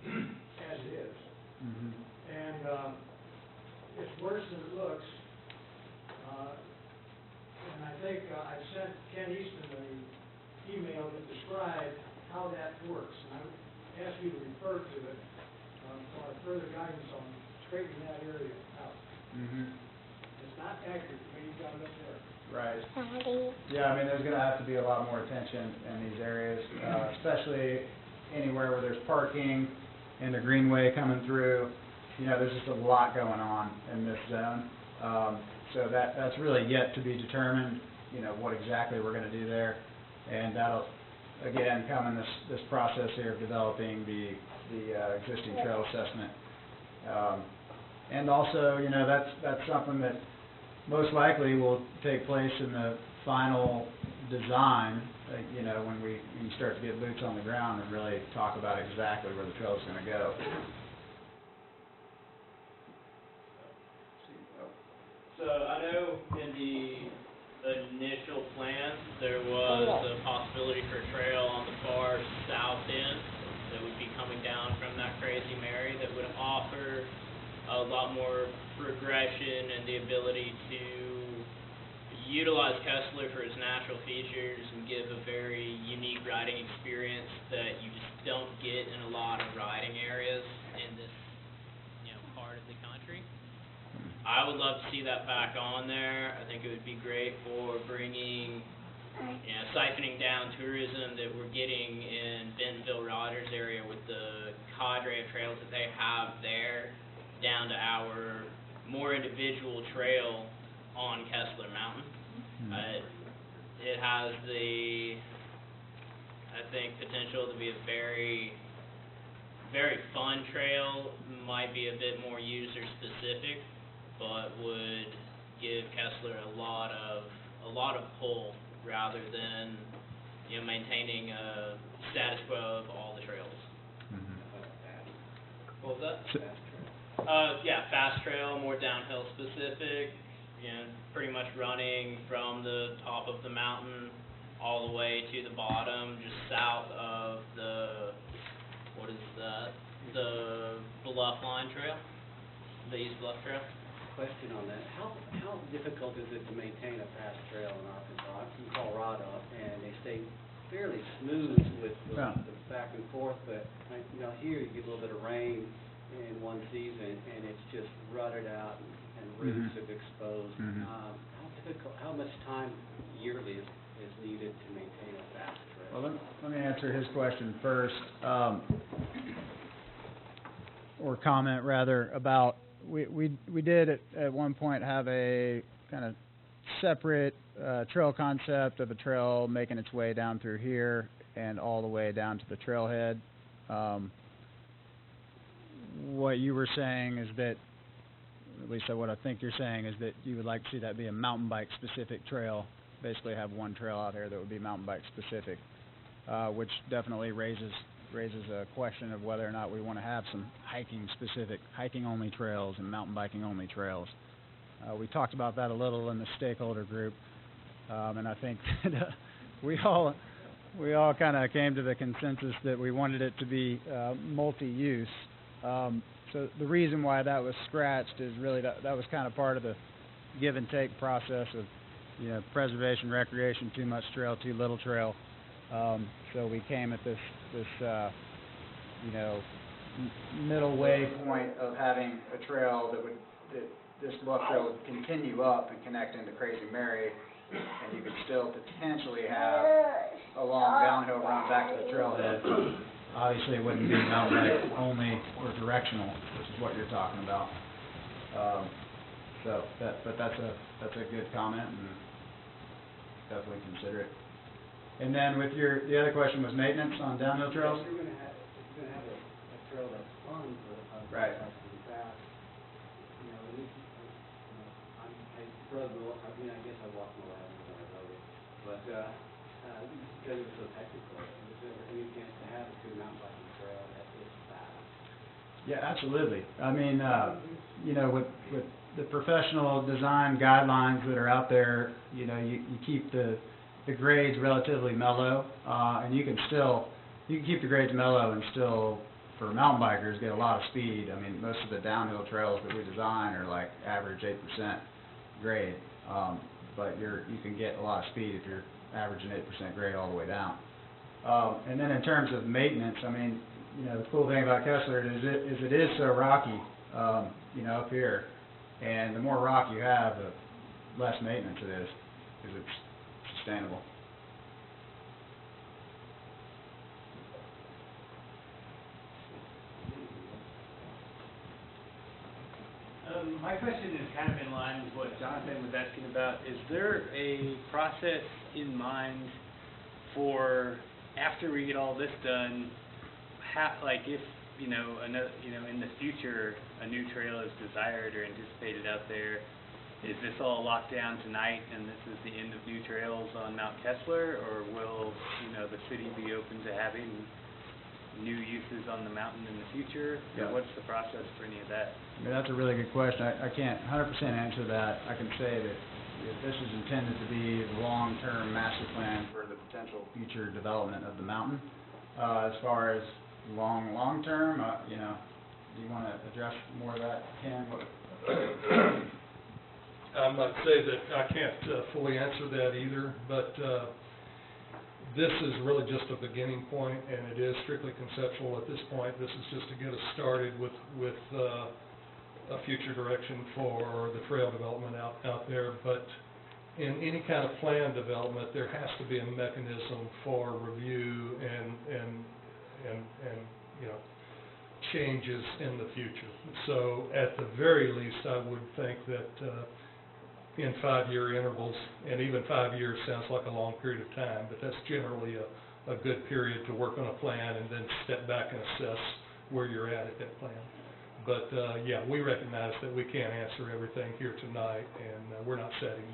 as it is. Mhm. And it's worse than it looks. And I think I sent Ken Easton an email that described how that works. And I would ask you to refer to it for further guidance on straightening that area out. Mhm. It's not accurate the way you got it up there. Right. Yeah, I mean, there's gonna have to be a lot more attention in these areas, especially anywhere where there's parking and the Greenway coming through. You know, there's just a lot going on in this zone. So that's really yet to be determined, you know, what exactly we're gonna do there. And that'll, again, come in this process here of developing the existing trail assessment. And also, you know, that's something that most likely will take place in the final design, you know, when you start to get boots on the ground and really talk about exactly where the trail is gonna go. So I know in the initial plan, there was a possibility for a trail on the far south end that would be coming down from that Crazy Mary that would offer a lot more progression and the ability to utilize Kessler for its natural features and give a very unique riding experience that you just don't get in a lot of riding areas in this, you know, part of the country. I would love to see that back on there. I think it would be great for bringing, you know, siphoning down tourism that we're getting in Bentonville Rogers area with the cadre of trails that they have there down to our more individual trail on Kessler Mountain. It has the, I think, potential to be a very, very fun trail. Might be a bit more user specific, but would give Kessler a lot of pull rather than, you know, maintaining a status quo of all the trails. What was that? Yeah, fast trail, more downhill specific, you know, pretty much running from the top of the mountain all the way to the bottom, just south of the, what is that? The Bluff Line Trail, the East Bluff Trail. Question on that. How difficult is it to maintain a fast trail in Arkansas? I'm from Colorado, and they stay fairly smooth with the back and forth, but you know, here you get a little bit of rain in one season, and it's just rutted out and roots have exposed. How much time yearly is needed to maintain a fast trail? Well, let me answer his question first, or comment rather, about we did at one point have a kind of separate trail concept of a trail making its way down through here and all the way down to the trailhead. What you were saying is that, at least what I think you're saying, is that you would like to see that be a mountain bike specific trail, basically have one trail out here that would be mountain bike specific, which definitely raises a question of whether or not we want to have some hiking only trails and mountain biking only trails. We talked about that a little in the stakeholder group, and I think that we all kind of came to the consensus that we wanted it to be multi-use. So the reason why that was scratched is really that was kind of part of the give and take process of, you know, preservation, recreation, too much trail, too little trail. So we came at this you know, middle way point of having a trail that this bluff trail would continue up and connect into Crazy Mary, and you could still potentially have a long downhill run back to the trailhead. Obviously, it wouldn't be mountain bike only or directional, which is what you're talking about. But that's a good comment, and definitely consider it. And then with the other question was maintenance on downhill trails. If you're going to have a trail that's fun for the public, right? Fast, you know, I struggle. I mean, I guess I walk my lab when I rode it, but because it was so technical, is there any chance to have a good mountain biking trail that is fast? Yeah, absolutely. I mean, you know, with the professional design guidelines that are out there, you know, you keep the the grade's relatively mellow, and you can keep the grades mellow and still, for mountain bikers, get a lot of speed. I mean, most of the downhill trails that we design are like average 8% grade, but you can get a lot of speed if you're averaging 8% grade all the way down. And then in terms of maintenance, I mean, you know, the cool thing about Kessler is it is so rocky, you know, up here, and the more rock you have, the less maintenance it is, because it's sustainable. My question is kind of in line with what Jonathan was asking about. Is there a process in mind for after we get all this done, like if in the future a new trail is desired or anticipated out there, is this all locked down tonight and this is the end of new trails on Mount Kessler, or will the city be open to having new uses on the mountain in the future? Yeah. Or what's the process for any of that? I mean, that's a really good question. I can't 100% answer that. I can say that this is intended to be the long-term master plan for the potential future development of the mountain. As far as long-term, do you want to address more of that, Ken? I might say that I can't fully answer that either, but this is really just a beginning point, and it is strictly conceptual at this point. This is just to get us started with a future direction for the trail development out there. But in any kind of plan development, there has to be a mechanism for review and changes in the future. So at the very least, I would think that in 5-year intervals, and even 5 years sounds like a long period of time, but that's generally a good period to work on a plan and then step back and assess where you're at that plan. But yeah, we recognize that we can't answer everything here tonight, and we're not setting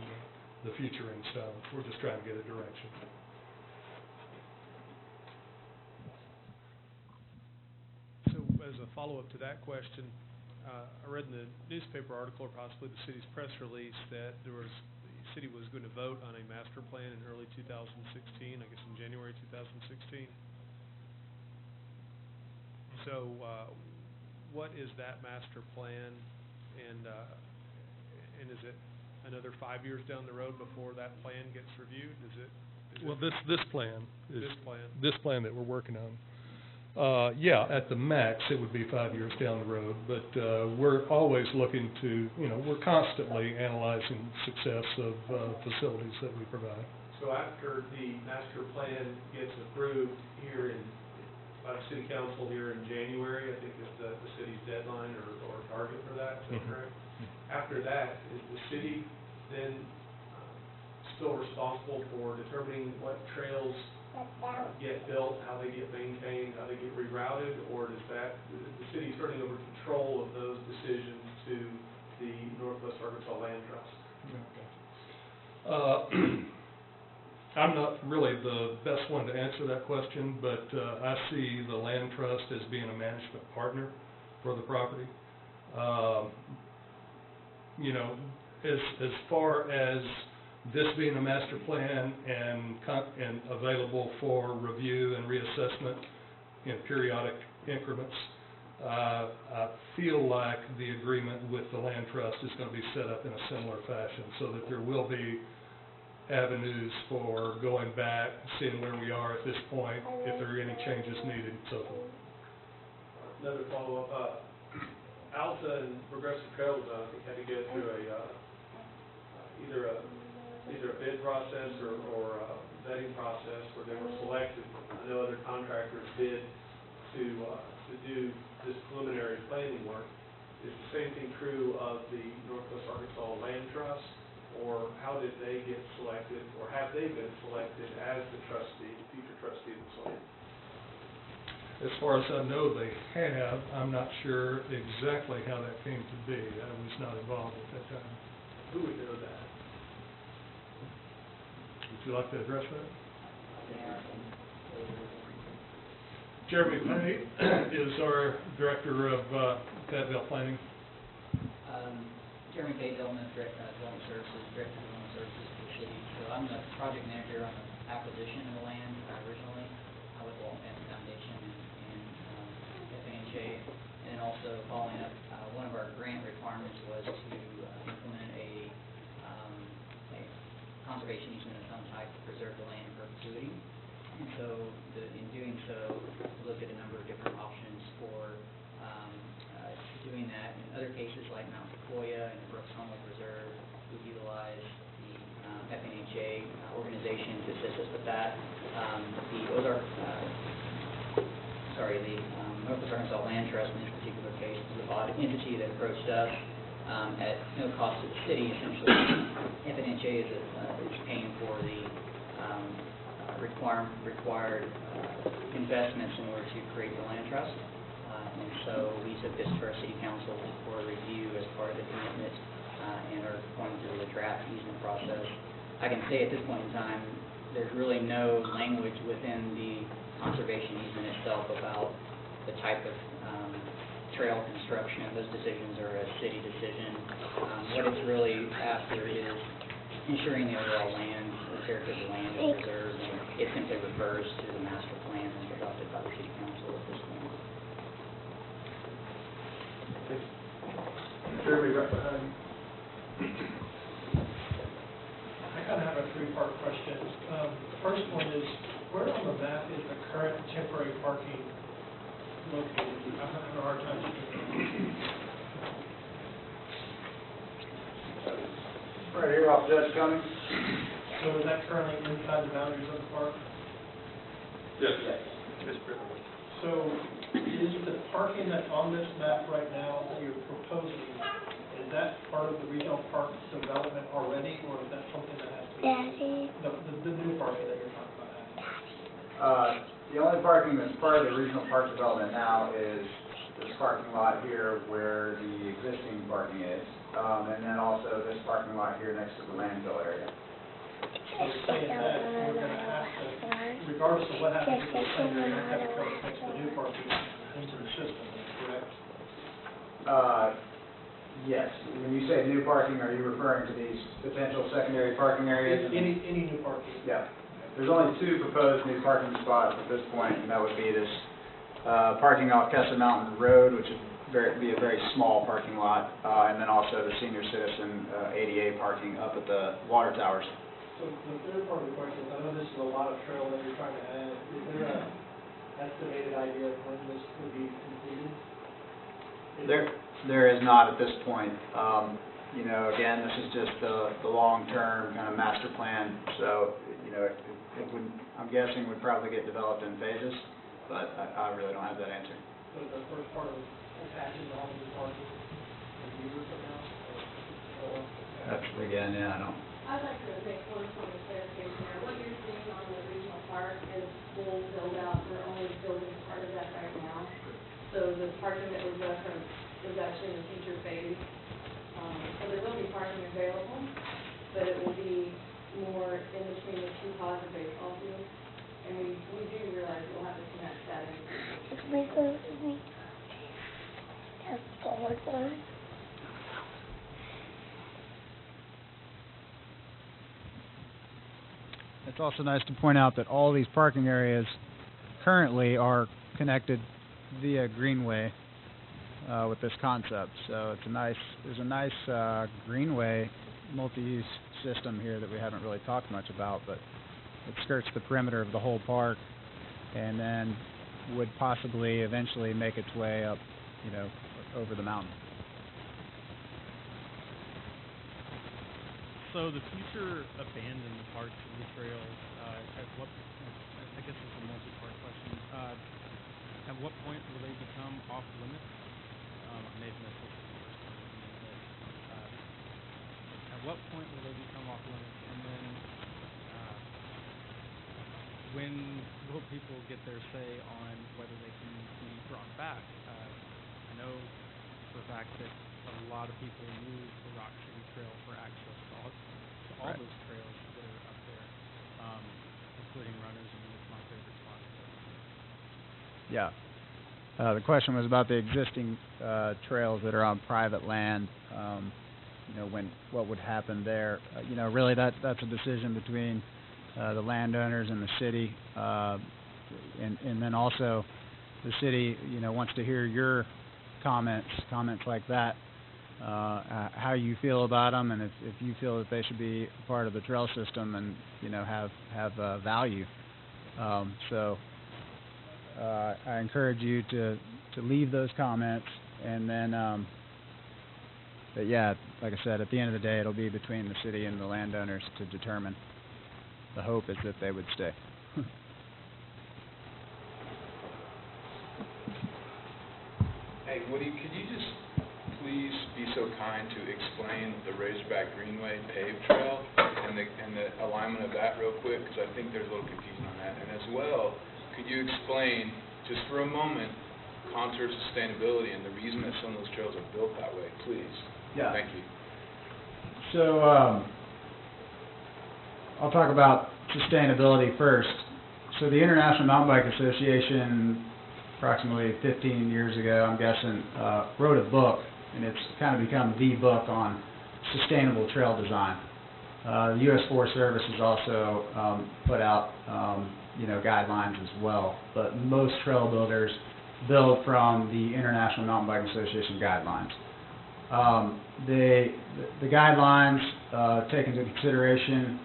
the future in stone. We're just trying to get a direction. So as a follow-up to that question, I read in the newspaper article, or possibly the city's press release, that the city was going to vote on a master plan in early 2016, I guess in January 2016. So what is that master plan, and is it another 5 years down the road before that plan gets reviewed? This plan that we're working on. Yeah, at the max, it would be 5 years down the road, but we're always looking to, we're constantly analyzing success of facilities that we provide. So after the master plan gets approved here by the city council here in January, I think is the city's deadline or target for that, is that correct? After that, is the city then still responsible for determining what trails get built, how they get maintained, how they get rerouted, or does the city turning over control of those decisions to the Northwest Arkansas Land Trust? I'm not really the best one to answer that question, but I see the Land Trust as being a management partner for the property. As far as this being a master plan and available for review and reassessment in periodic increments, I feel like the agreement with the Land Trust is going to be set up in a similar fashion, so that there will be avenues for going back, seeing where we are at this point, if there are any changes needed, and so forth. Another follow-up. ALTA and Progressive Trails, I think, had to go through either a bid process or a vetting process where they were selected. I know other contractors bid to do this preliminary planning work. Is the same thing true of the Northwest Arkansas Land Trust, or how did they get selected, or have they been selected as the future trustee of this land? As far as I know, they have. I'm not sure exactly how that came to be. I was not involved at that time. Who would know that? Would you like to address that? Jeremy Pay is our Director of Fayetteville Planning. Chairman K. Development Services, Director of Development Services for the city. So I'm the project manager on the acquisition of the land originally with Walton Family Foundation and FNHA. And then also following up, one of our grant requirements was to implement a conservation easement of some type to preserve the land in perpetuity. And so in doing so, we looked at a number of different options for doing that. In other cases like Mount Sequoia and the Brooks Homewood Reserve, we've utilized the FNHA organization to assist us with that. The Northwest Arkansas Land Trust in this particular case was an entity that approached us at no cost to the city. Essentially, FNHA is paying for the required investments in order to create the land trust. And so we took this to our city council for review as part of the commitment and are going through the draft easement process. I can say at this point in time, there's really no language within the conservation easement itself about the type of trail construction. Those decisions are a city decision. What it's really after is ensuring the overall land, the character of the land is preserved, and it simply refers to the master plan as adopted by the city council at this point. Jeremy, right behind you. I kind of have a three-part question. The first one is, where on the map is the current temporary parking located? I'm having a hard time seeing it. Right here off Judge Cummings. So is that currently inside the boundaries of the park? Yes. So is the parking that's on this map right now that you're proposing, is that part of the regional park development already, or is that something that has to be? The new parking that you're talking about? The only parking that's part of the regional park development now is this parking lot here where the existing parking is, and then also this parking lot here next to the landfill area. So saying that we're going to have to, regardless of what happens to the thing, we're going to have to fix the new parking into the system, correct? Yes. When you say new parking, are you referring to these potential secondary parking areas? Any new parking? Yeah. There's only two proposed new parking spots at this point, and that would be this parking off Kessler Mt Road, which would be a very small parking lot, and then also the senior citizen ADA parking up at the water towers. So the third part of the question, I know this is a lot of trail that you're trying to add. Is there an estimated idea of when this would be completed? There is not at this point. You know, again, this is just the long-term kind of master plan, so, you know, it would, I'm guessing, would probably get developed in phases, but I really don't have that answer. So the first part of attaching all of the parking a year from now? That's, again, yeah, I don't. I'd like to make one point of clarification there. What you're seeing on the regional park is full build-out. We're only building part of that right now. So the parking that was referenced is actually in the future phase. So there will be parking available, but it will be more in between the two positive baseball fields. And we do realize we'll have to connect that in. It's also nice to point out that all these parking areas currently are connected via Greenway with this concept. So there's a nice Greenway multi-use system here that we haven't really talked much about, but it skirts the perimeter of the whole park and then would possibly eventually make its way up, you know, over the mountain. So the future abandoned parts of the trails, at what, I guess it's a multi-part question, at what point will they become off limits? I may have missed this the first question, but at what point will they become off limits? And then when will people get their say on whether they can be brought back? I know for a fact that a lot of people use the Rock City Trail for access to all those trails that are up there, including runners, and it's my favorite spot. Yeah. The question was about the existing trails that are on private land. what would happen there. Really that's a decision between the landowners and the city, and then also the city, wants to hear your comments like that, how you feel about them, and if you feel that they should be a part of the trail system and, have value. I encourage you to leave those comments, and then, but yeah, like I said, at the end of the day, it'll be between the city and the landowners to determine. The hope is that they would stay. Hey, Woody, could you just please be so kind to explain the Razorback Greenway paved trail and the alignment of that real quick, because I think there's a little confusion on that. And as well, could you explain, just for a moment, contour sustainability and the reason that some of those trails are built that way, please? Yeah. Thank you. So, I'll talk about sustainability first. So the International Mountain Bike Association, approximately 15 years ago, I'm guessing, wrote a book, and it's kind of become the book on sustainable trail design. The U.S. Forest Service has also put out, guidelines as well, but most trail builders build from the International Mountain Bike Association guidelines. The guidelines take into consideration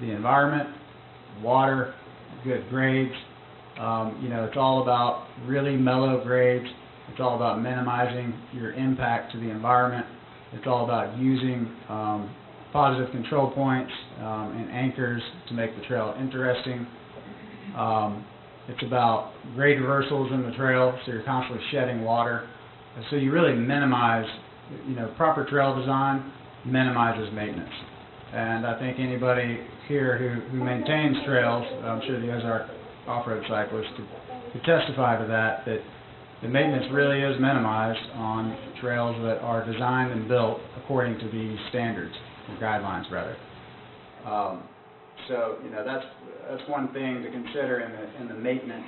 the environment, water, good grades. It's all about really mellow grades. It's all about minimizing your impact to the environment. It's all about using positive control points and anchors to make the trail interesting. It's about grade reversals in the trail, so you're constantly shedding water. And so you really minimize, proper trail design minimizes maintenance. And I think anybody here who maintains trails, I'm sure the Ozark off-road cyclists could testify to that the maintenance really is minimized on trails that are designed and built according to these standards, or guidelines rather. So that's one thing to consider in the maintenance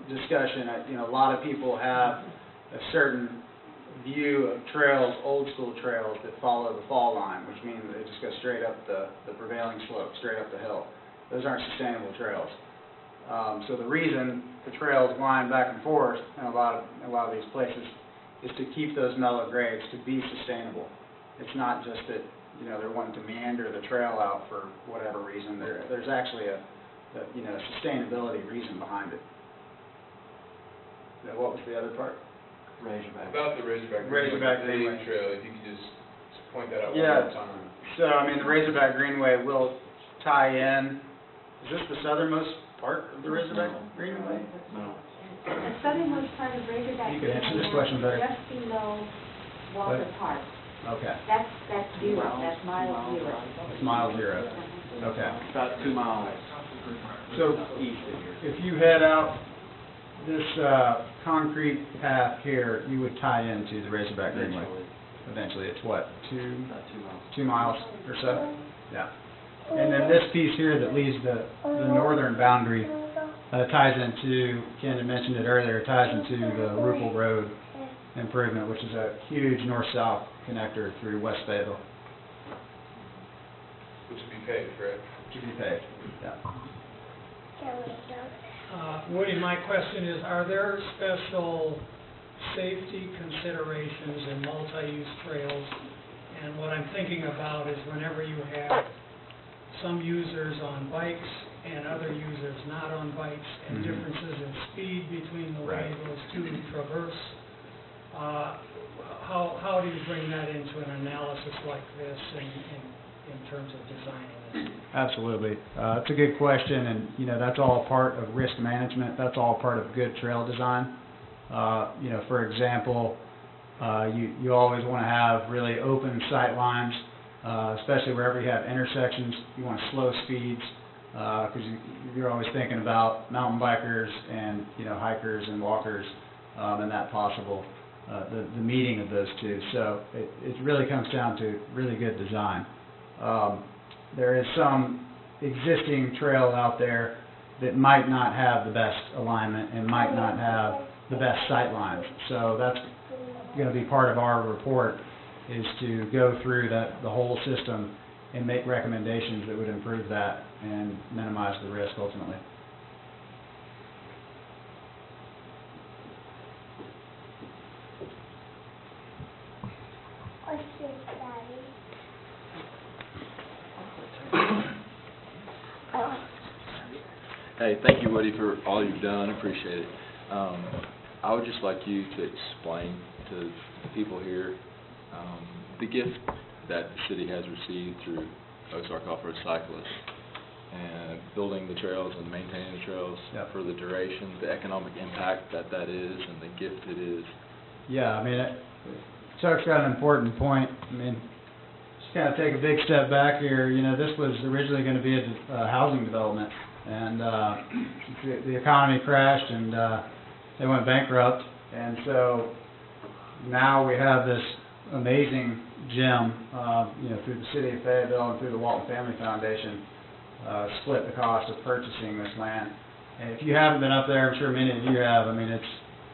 discussion. A lot of people have a certain view of trails, old school trails that follow the fall line, which means they just go straight up the prevailing slope, straight up the hill. Those aren't sustainable trails. So the reason the trails line back and forth in a lot of these places is to keep those mellow grades, to be sustainable. It's not just that they're wanting to meander the trail out for whatever reason. There's actually a sustainability reason behind it. Now, what was the other part? Razorback. About the Razorback Greenway Trail, if you could just point that out one Yeah. more time. So, the Razorback Greenway will tie in. Is this the southernmost part of the Razorback Greenway? No. The southernmost part of Razorback You could answer this Greenway question better. just below Walter Park. Okay. That's zero, that's mile zero. It's mile 0. Okay. About 2 miles So, east of here. if you head out this concrete path here, you would tie into the Razorback Greenway. Eventually, it's what, About 2 miles. 2 miles or so? Yeah. And then this piece here that leaves the northern boundary ties into, Ken had mentioned it earlier, ties into the Rupel Road improvement, which is a huge north-south connector through West Fayetteville. Which would be paved, correct? To be paved, yeah. Woody, my question is, are there special safety considerations in multi-use trails? And what I'm thinking about is whenever you have some users on bikes and other users not on bikes, and differences in speed between the way those two traverse, how do you bring that into an analysis like this in terms of designing it? Absolutely. It's a good question, and that's all part of risk management. That's all part of good trail design. For example, you always want to have really open sight lines, especially wherever you have intersections. You want slow speeds because you're always thinking about mountain bikers and hikers and walkers and that possible the meeting of those two. So it really comes down to really good design. There is some existing trail out there that might not have the best alignment and might not have the best sight lines. So that's going to be part of our report is to go through the whole system and make recommendations that would improve that and minimize the risk ultimately. Hey, thank you, Woody, for all you've done. Appreciate it. I would just like you to explain to the people here the gift that the city has received through Ozark Off-Road Cyclists and building the trails and maintaining the trails for the duration, the economic impact that is, and the gift it is. Yeah, I mean, Chuck's got an important point. I mean, just kind of take a big step back here. You know, this was originally going to be a housing development, and the economy crashed, and they went bankrupt, and so now we have this amazing gym, you know, through the city of Fayetteville and through the Walton Family Foundation, split the cost of purchasing this land. And if you haven't been up there, I'm sure many of you have. I mean, it's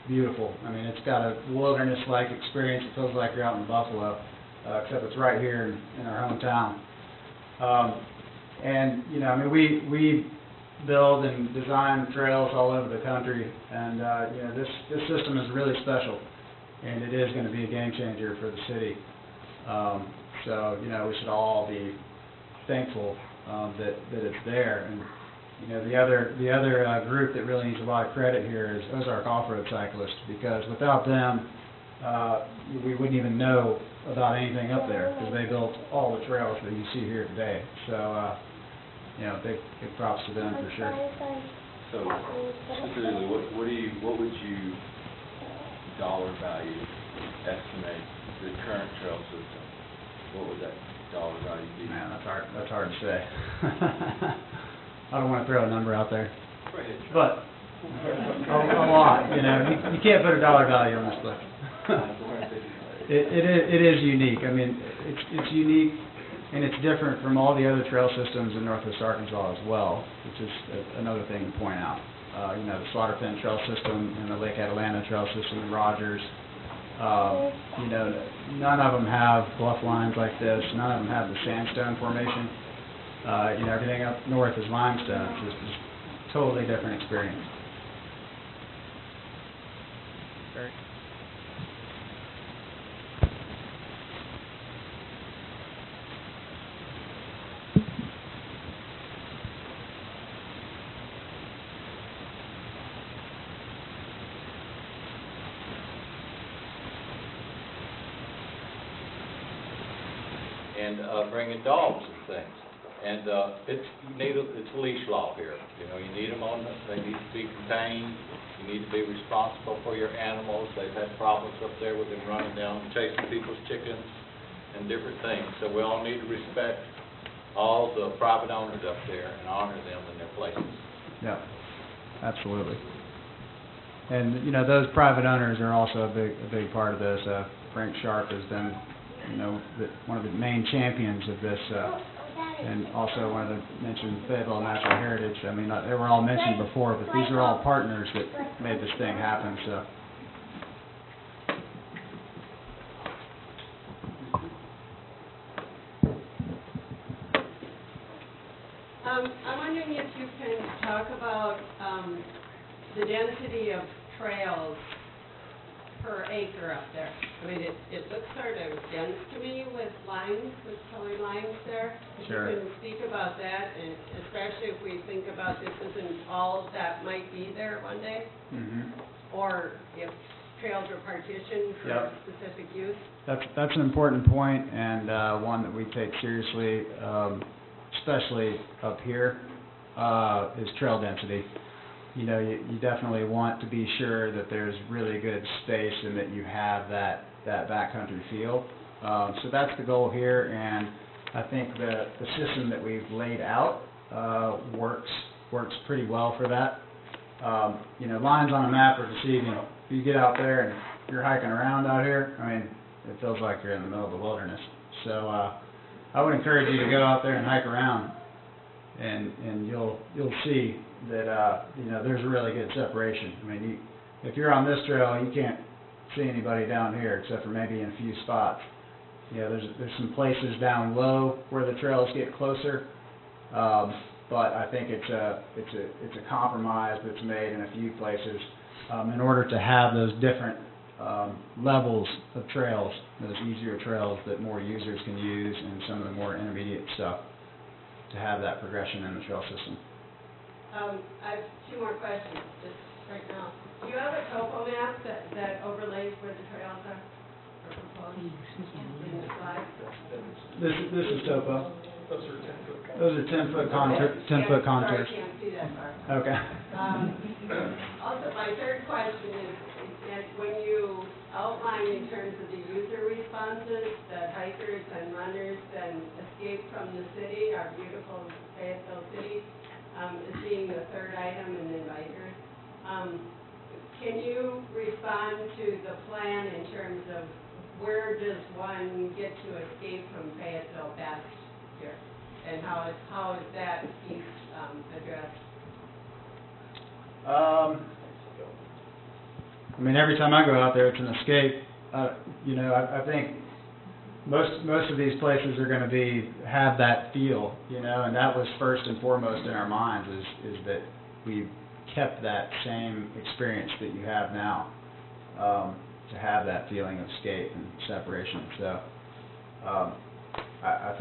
beautiful. I mean, it's got a wilderness-like experience. It feels like you're out in Buffalo, except it's right here in our hometown. And you know, I mean, we build and design trails all over the country, and you know, this system is really special, and it is going to be a game changer for the city. So you know, we should all be thankful that it's there. And you know, the other group that really needs a lot of credit here is Ozark Off-Road Cyclists, because without them, we wouldn't even know about anything up there, because they built all the trails that you see here today. So you know, big props to them for sure. So specifically, what would you dollar value estimate the current trail system? What would that dollar value be? Man, that's hard to say. I don't want to throw a number out there, but a lot. You know, you can't put a dollar value on this place. It is unique. I mean, it's unique, and it's different from all the other trail systems in Northwest Arkansas as well, which is another thing to point out. You know, the Slaughterfen Trail System and the Lake Atalanta Trail System in Rogers. You know, none of them have bluff lines like this. None of them have the sandstone formation. You know, everything up north is limestone. It's just a totally different experience. Very. And bringing dogs and things. And it's leash law here. You know, you need them they need to be contained. You need to be responsible for your animals. They've had problems up there with them running down, chasing people's chickens and different things. So we all need to respect all the private owners up there and honor them in their places. Yeah, absolutely. And you know, those private owners are also a big part of this. Frank Sharp has been, you know, one of the main champions of this, and also one of the mentioned Fayetteville Natural Heritage. I mean, they were all mentioned before, but these are all partners that made this thing happen. So. I'm wondering if you can talk about the density of trails per acre up there. I mean, it looks sort of dense to me with colored lines there. If Sure. you can speak about that, and especially if we think about this isn't all of that might be there one day, or if trails are partitioned for specific use. That's an important point, and one that we take seriously, especially up here, is trail density. You know, you definitely want to be sure that there's really good space and that you have that backcountry feel. So that's the goal here, and I think the system that we've laid out works pretty well for that. You know, lines on a map are deceiving. If you get out there and you're hiking around out here, I mean, it feels like you're in the middle of the wilderness. So I would encourage you to go out there and hike around, and you'll see that you know, there's a really good separation. I mean, if you're on this trail, you can't see anybody down here except for maybe in a few spots. there's some places down low where the trails get closer, but I think it's a compromise that's made in a few places in order to have those different levels of trails, those easier trails that more users can use, and some of the more intermediate stuff, to have that progression in the trail system. I have two more questions just right now. Do you have a topo map that overlays where the trails are? Or proposed in the slide? This is topo. Those are 10-foot contours. Those are 10-foot contours. Sorry, I can't see that far. Okay. Also, my third question is when you outline in terms of the user responses, the hikers and runners and escape from the city, our beautiful Fayetteville city, as being the third item, and then bikers. Can you respond to the plan in terms of where does one get to escape from Fayetteville best here? And how is that piece addressed? I mean, every time I go out there, it's an escape. I think most of these places are going to have that feel, and that was first and foremost in our minds is that we've kept that same experience that you have now, to have that feeling of escape and separation. So I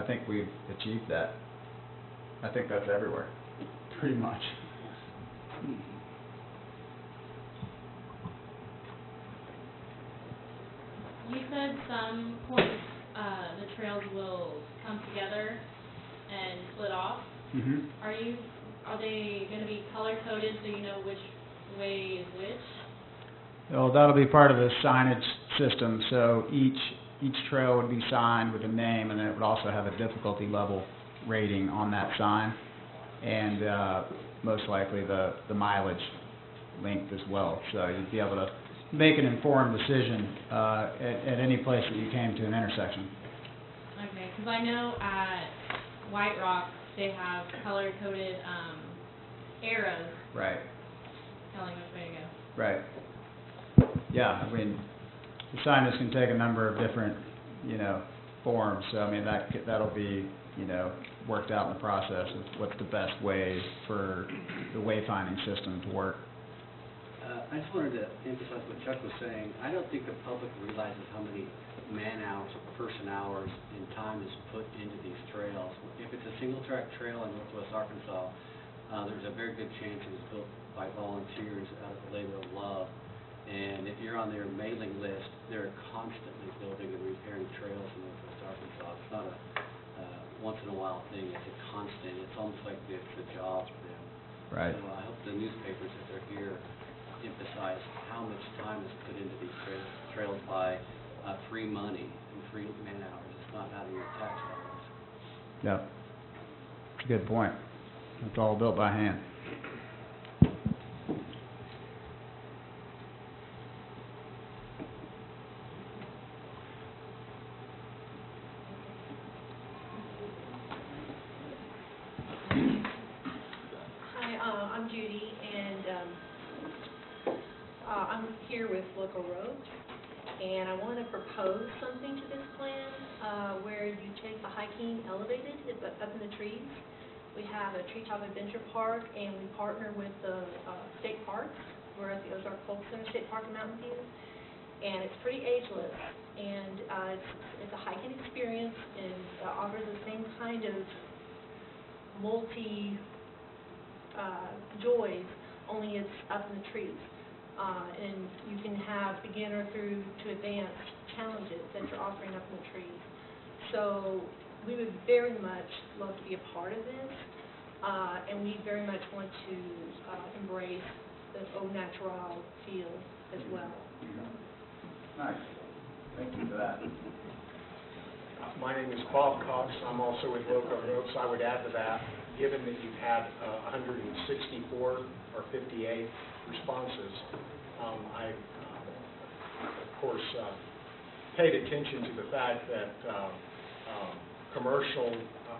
think we've achieved that. I think that's everywhere, pretty much. You said some points the trails will come together and split off. Mm-hmm. Are they going to be color coded so you know which way is which? Well, that'll be part of the signage system. So each trail would be signed with a name, and then it would also have a difficulty level rating on that sign, and most likely the mileage linked as well. So you'd be able to make an informed decision at any place that you came to an intersection. Okay, because I know at White Rock they have color-coded arrows. Right. Telling which way to go. Right. Yeah, I mean, the signage can take a number of different, forms. So I mean, that'll be, worked out in the process of what's the best way for the wayfinding system to work. I just wanted to emphasize what Chuck was saying. I don't think the public realizes how many man-hours, person-hours, and time is put into these trails. If it's a single-track trail in northwest Arkansas, there's a very good chance it was built by volunteers out of the labor of love. And if you're on their mailing list, they're constantly building and repairing trails in northwest Arkansas. It's not a once-in-a-while thing. It's a constant. It's almost like it's a job for them. Right. So I hope the newspapers, if they're here, emphasize how much time is put into these trails by free money and free man hours. It's not out of your tax dollars. Yep. That's a good point. It's all built by hand. Hi, I'm Judy, and I'm here with Local Roads, and I want to propose something to this plan where you take the hiking elevated up in the trees. We have a treetop adventure park, and we partner with the state parks. We're at the Ozark Folk Center State Park in Mountain View, and it's pretty ageless, and it's a hiking experience, and offers the same kind of joys, only it's up in the trees. And you can have beginner through to advanced challenges that you're offering up in the trees. So we would very much love to be a part of this, and we very much want to embrace the au natural feel as well. Nice. Thank you for that. My name is Bob Cox. I'm also with Local Roads. I would add to that, given that you've had 164 or 58 responses, I, of course, paid attention to the fact that commercial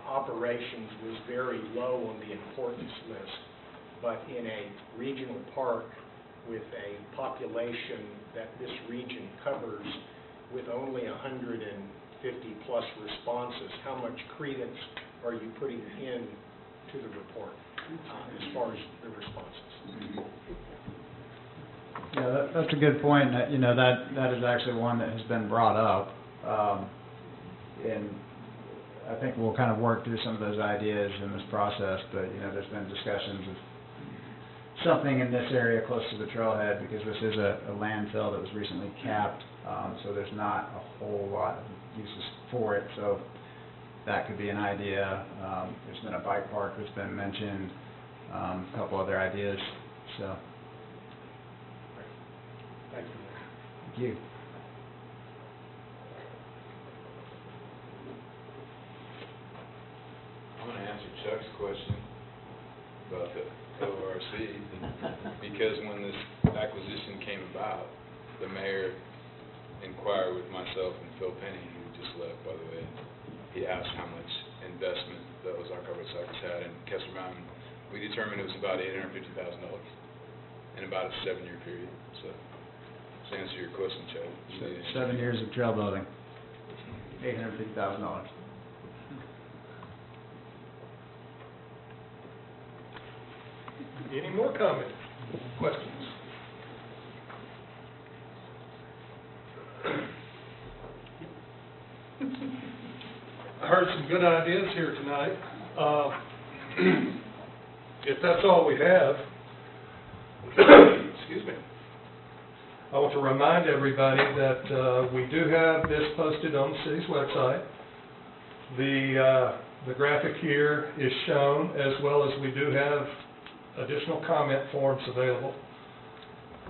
operations was very low on the importance list, but in a regional park with a population that this region covers, with only 150 50-plus responses, how much credence are you putting in to the report as far as the responses? Yeah, that's a good point. That is actually one that has been brought up, and I think we'll kind of work through some of those ideas in this process. But there's been discussions of something in this area close to the trailhead, because this is a landfill that was recently capped, so there's not a whole lot of uses for it. So that could be an idea. There's been a bike park that's been mentioned, a couple other ideas. So. Thank you. Thank you. I'm going to answer Chuck's question about the ORC, because when this acquisition came about, the mayor inquired with myself and Phil Penny, who just left, by the way. He asked how much investment the Ozark Arbor Cycles had in Kessler Mt. We determined it was about $850,000 in about a 7-year period. So, to answer your question, Chuck. 7 years of trail building, $850,000. Any more comments, questions? I heard some good ideas here tonight. If that's all we have, excuse me, I want to remind everybody that we do have this posted on the city's website. The graphic here is shown, as well as we do have additional comment forms available.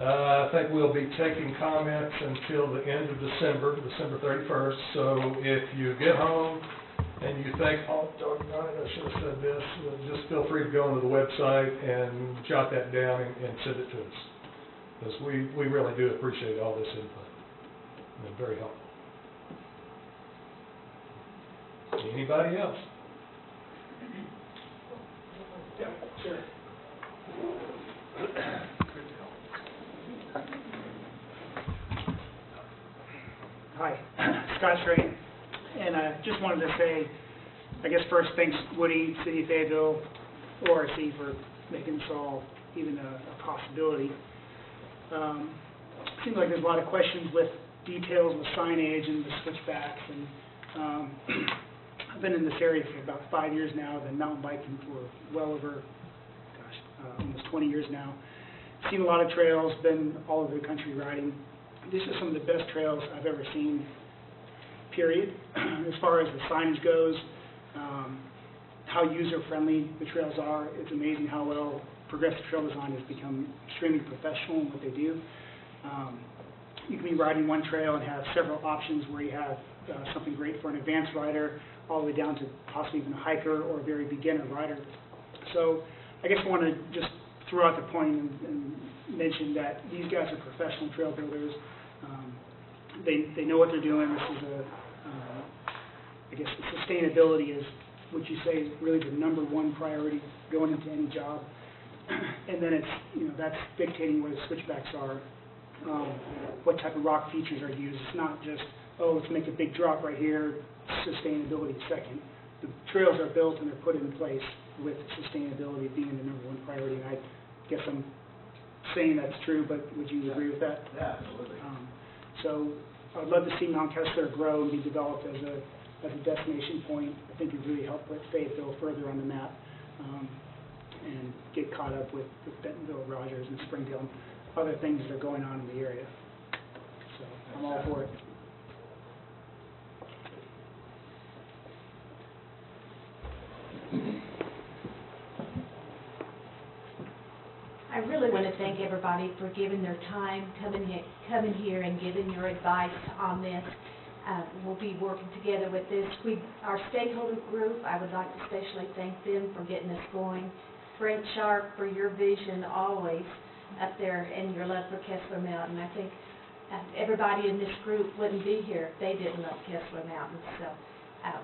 I think we'll be taking comments until the end of December 31st. So if you get home and you think, oh, doggone it, I should have said this, just feel free to go onto the website and jot that down and send it to us. Because we really do appreciate all this input. It's very helpful. Anybody else? Yeah, sure. Hi, Scott Strain, and I just wanted to say, I guess first, thanks Woody, City of Fayetteville, ORC for making this all even a possibility. Seems like there's a lot of questions with details with signage and the switchbacks, and I've been in this area for about 5 years now. I've been mountain biking for well over, almost 20 years now. Seen a lot of trails, been all over the country riding. These are some of the best trails I've ever seen, period. As far as the signage goes, how user-friendly the trails are, it's amazing how well Progressive Trail Design has become extremely professional in what they do. You can be riding one trail and have several options where you have something great for an advanced rider, all the way down to possibly even a hiker or a very beginner rider. So I guess I want to just throw out the point and mention that these guys are professional trail builders. They know what they're doing. This is I guess sustainability is what you say is really the #1 priority going into any job. And then it's, that's dictating where the switchbacks are, what type of rock features are used. It's not just, oh, let's make a big drop right here, sustainability second. The trails are built and they're put in place with sustainability being the #1 priority. And I guess I'm saying that's true, but would you agree with that? Yeah, absolutely. So I'd love to see Mount Kessler grow and be developed as a destination point. I think it would really help put Fayetteville further on the map, and get caught up with Bentonville, Rogers, and Springdale, and other things that are going on in the area. So I'm all for it. I really want to thank everybody for giving their time, coming here and giving your advice on this. We'll be working together with this. Our stakeholder group, I would like to especially thank them for getting us going. Frank Sharp, for your vision always up there and your love for Kessler Mountain. I think everybody in this group wouldn't be here if they didn't love Kessler Mountain. So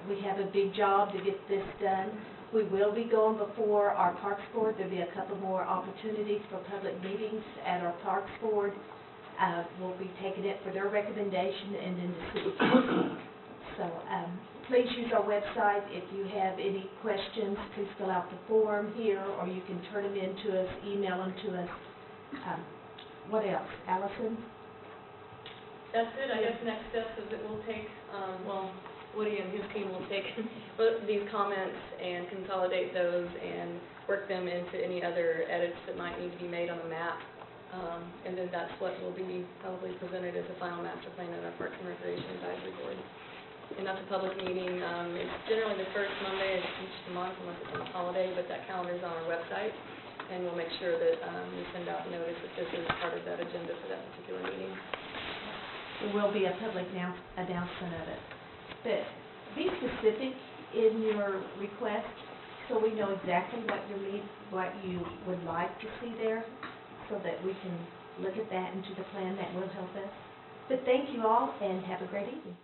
we have a big job to get this done. We will be going before our Parks Board. There'll be a couple more opportunities for public meetings at our Parks Board. We'll be taking it for their recommendation and then the City Council. So, please use our website. If you have any questions, please fill out the form here, or you can turn them in to us, email them to us. What else? Allison? That's it. I guess next steps is that we'll take, Woody and his team will take these comments and consolidate those and work them into any other edits that might need to be made on the map. And then that's what will be probably presented as a final master plan at our Parks and Recreation Advisory Board. And that's a public meeting. It's generally the first Monday of each month unless it's on a holiday, but that calendar is on our website. And we'll make sure that we send out notice that this is part of that agenda for that particular meeting. There will be a public announcement of it. But be specific in your request so we know exactly what you would like to see there, so that we can look at that into the plan that will help us. But thank you all and have a great evening.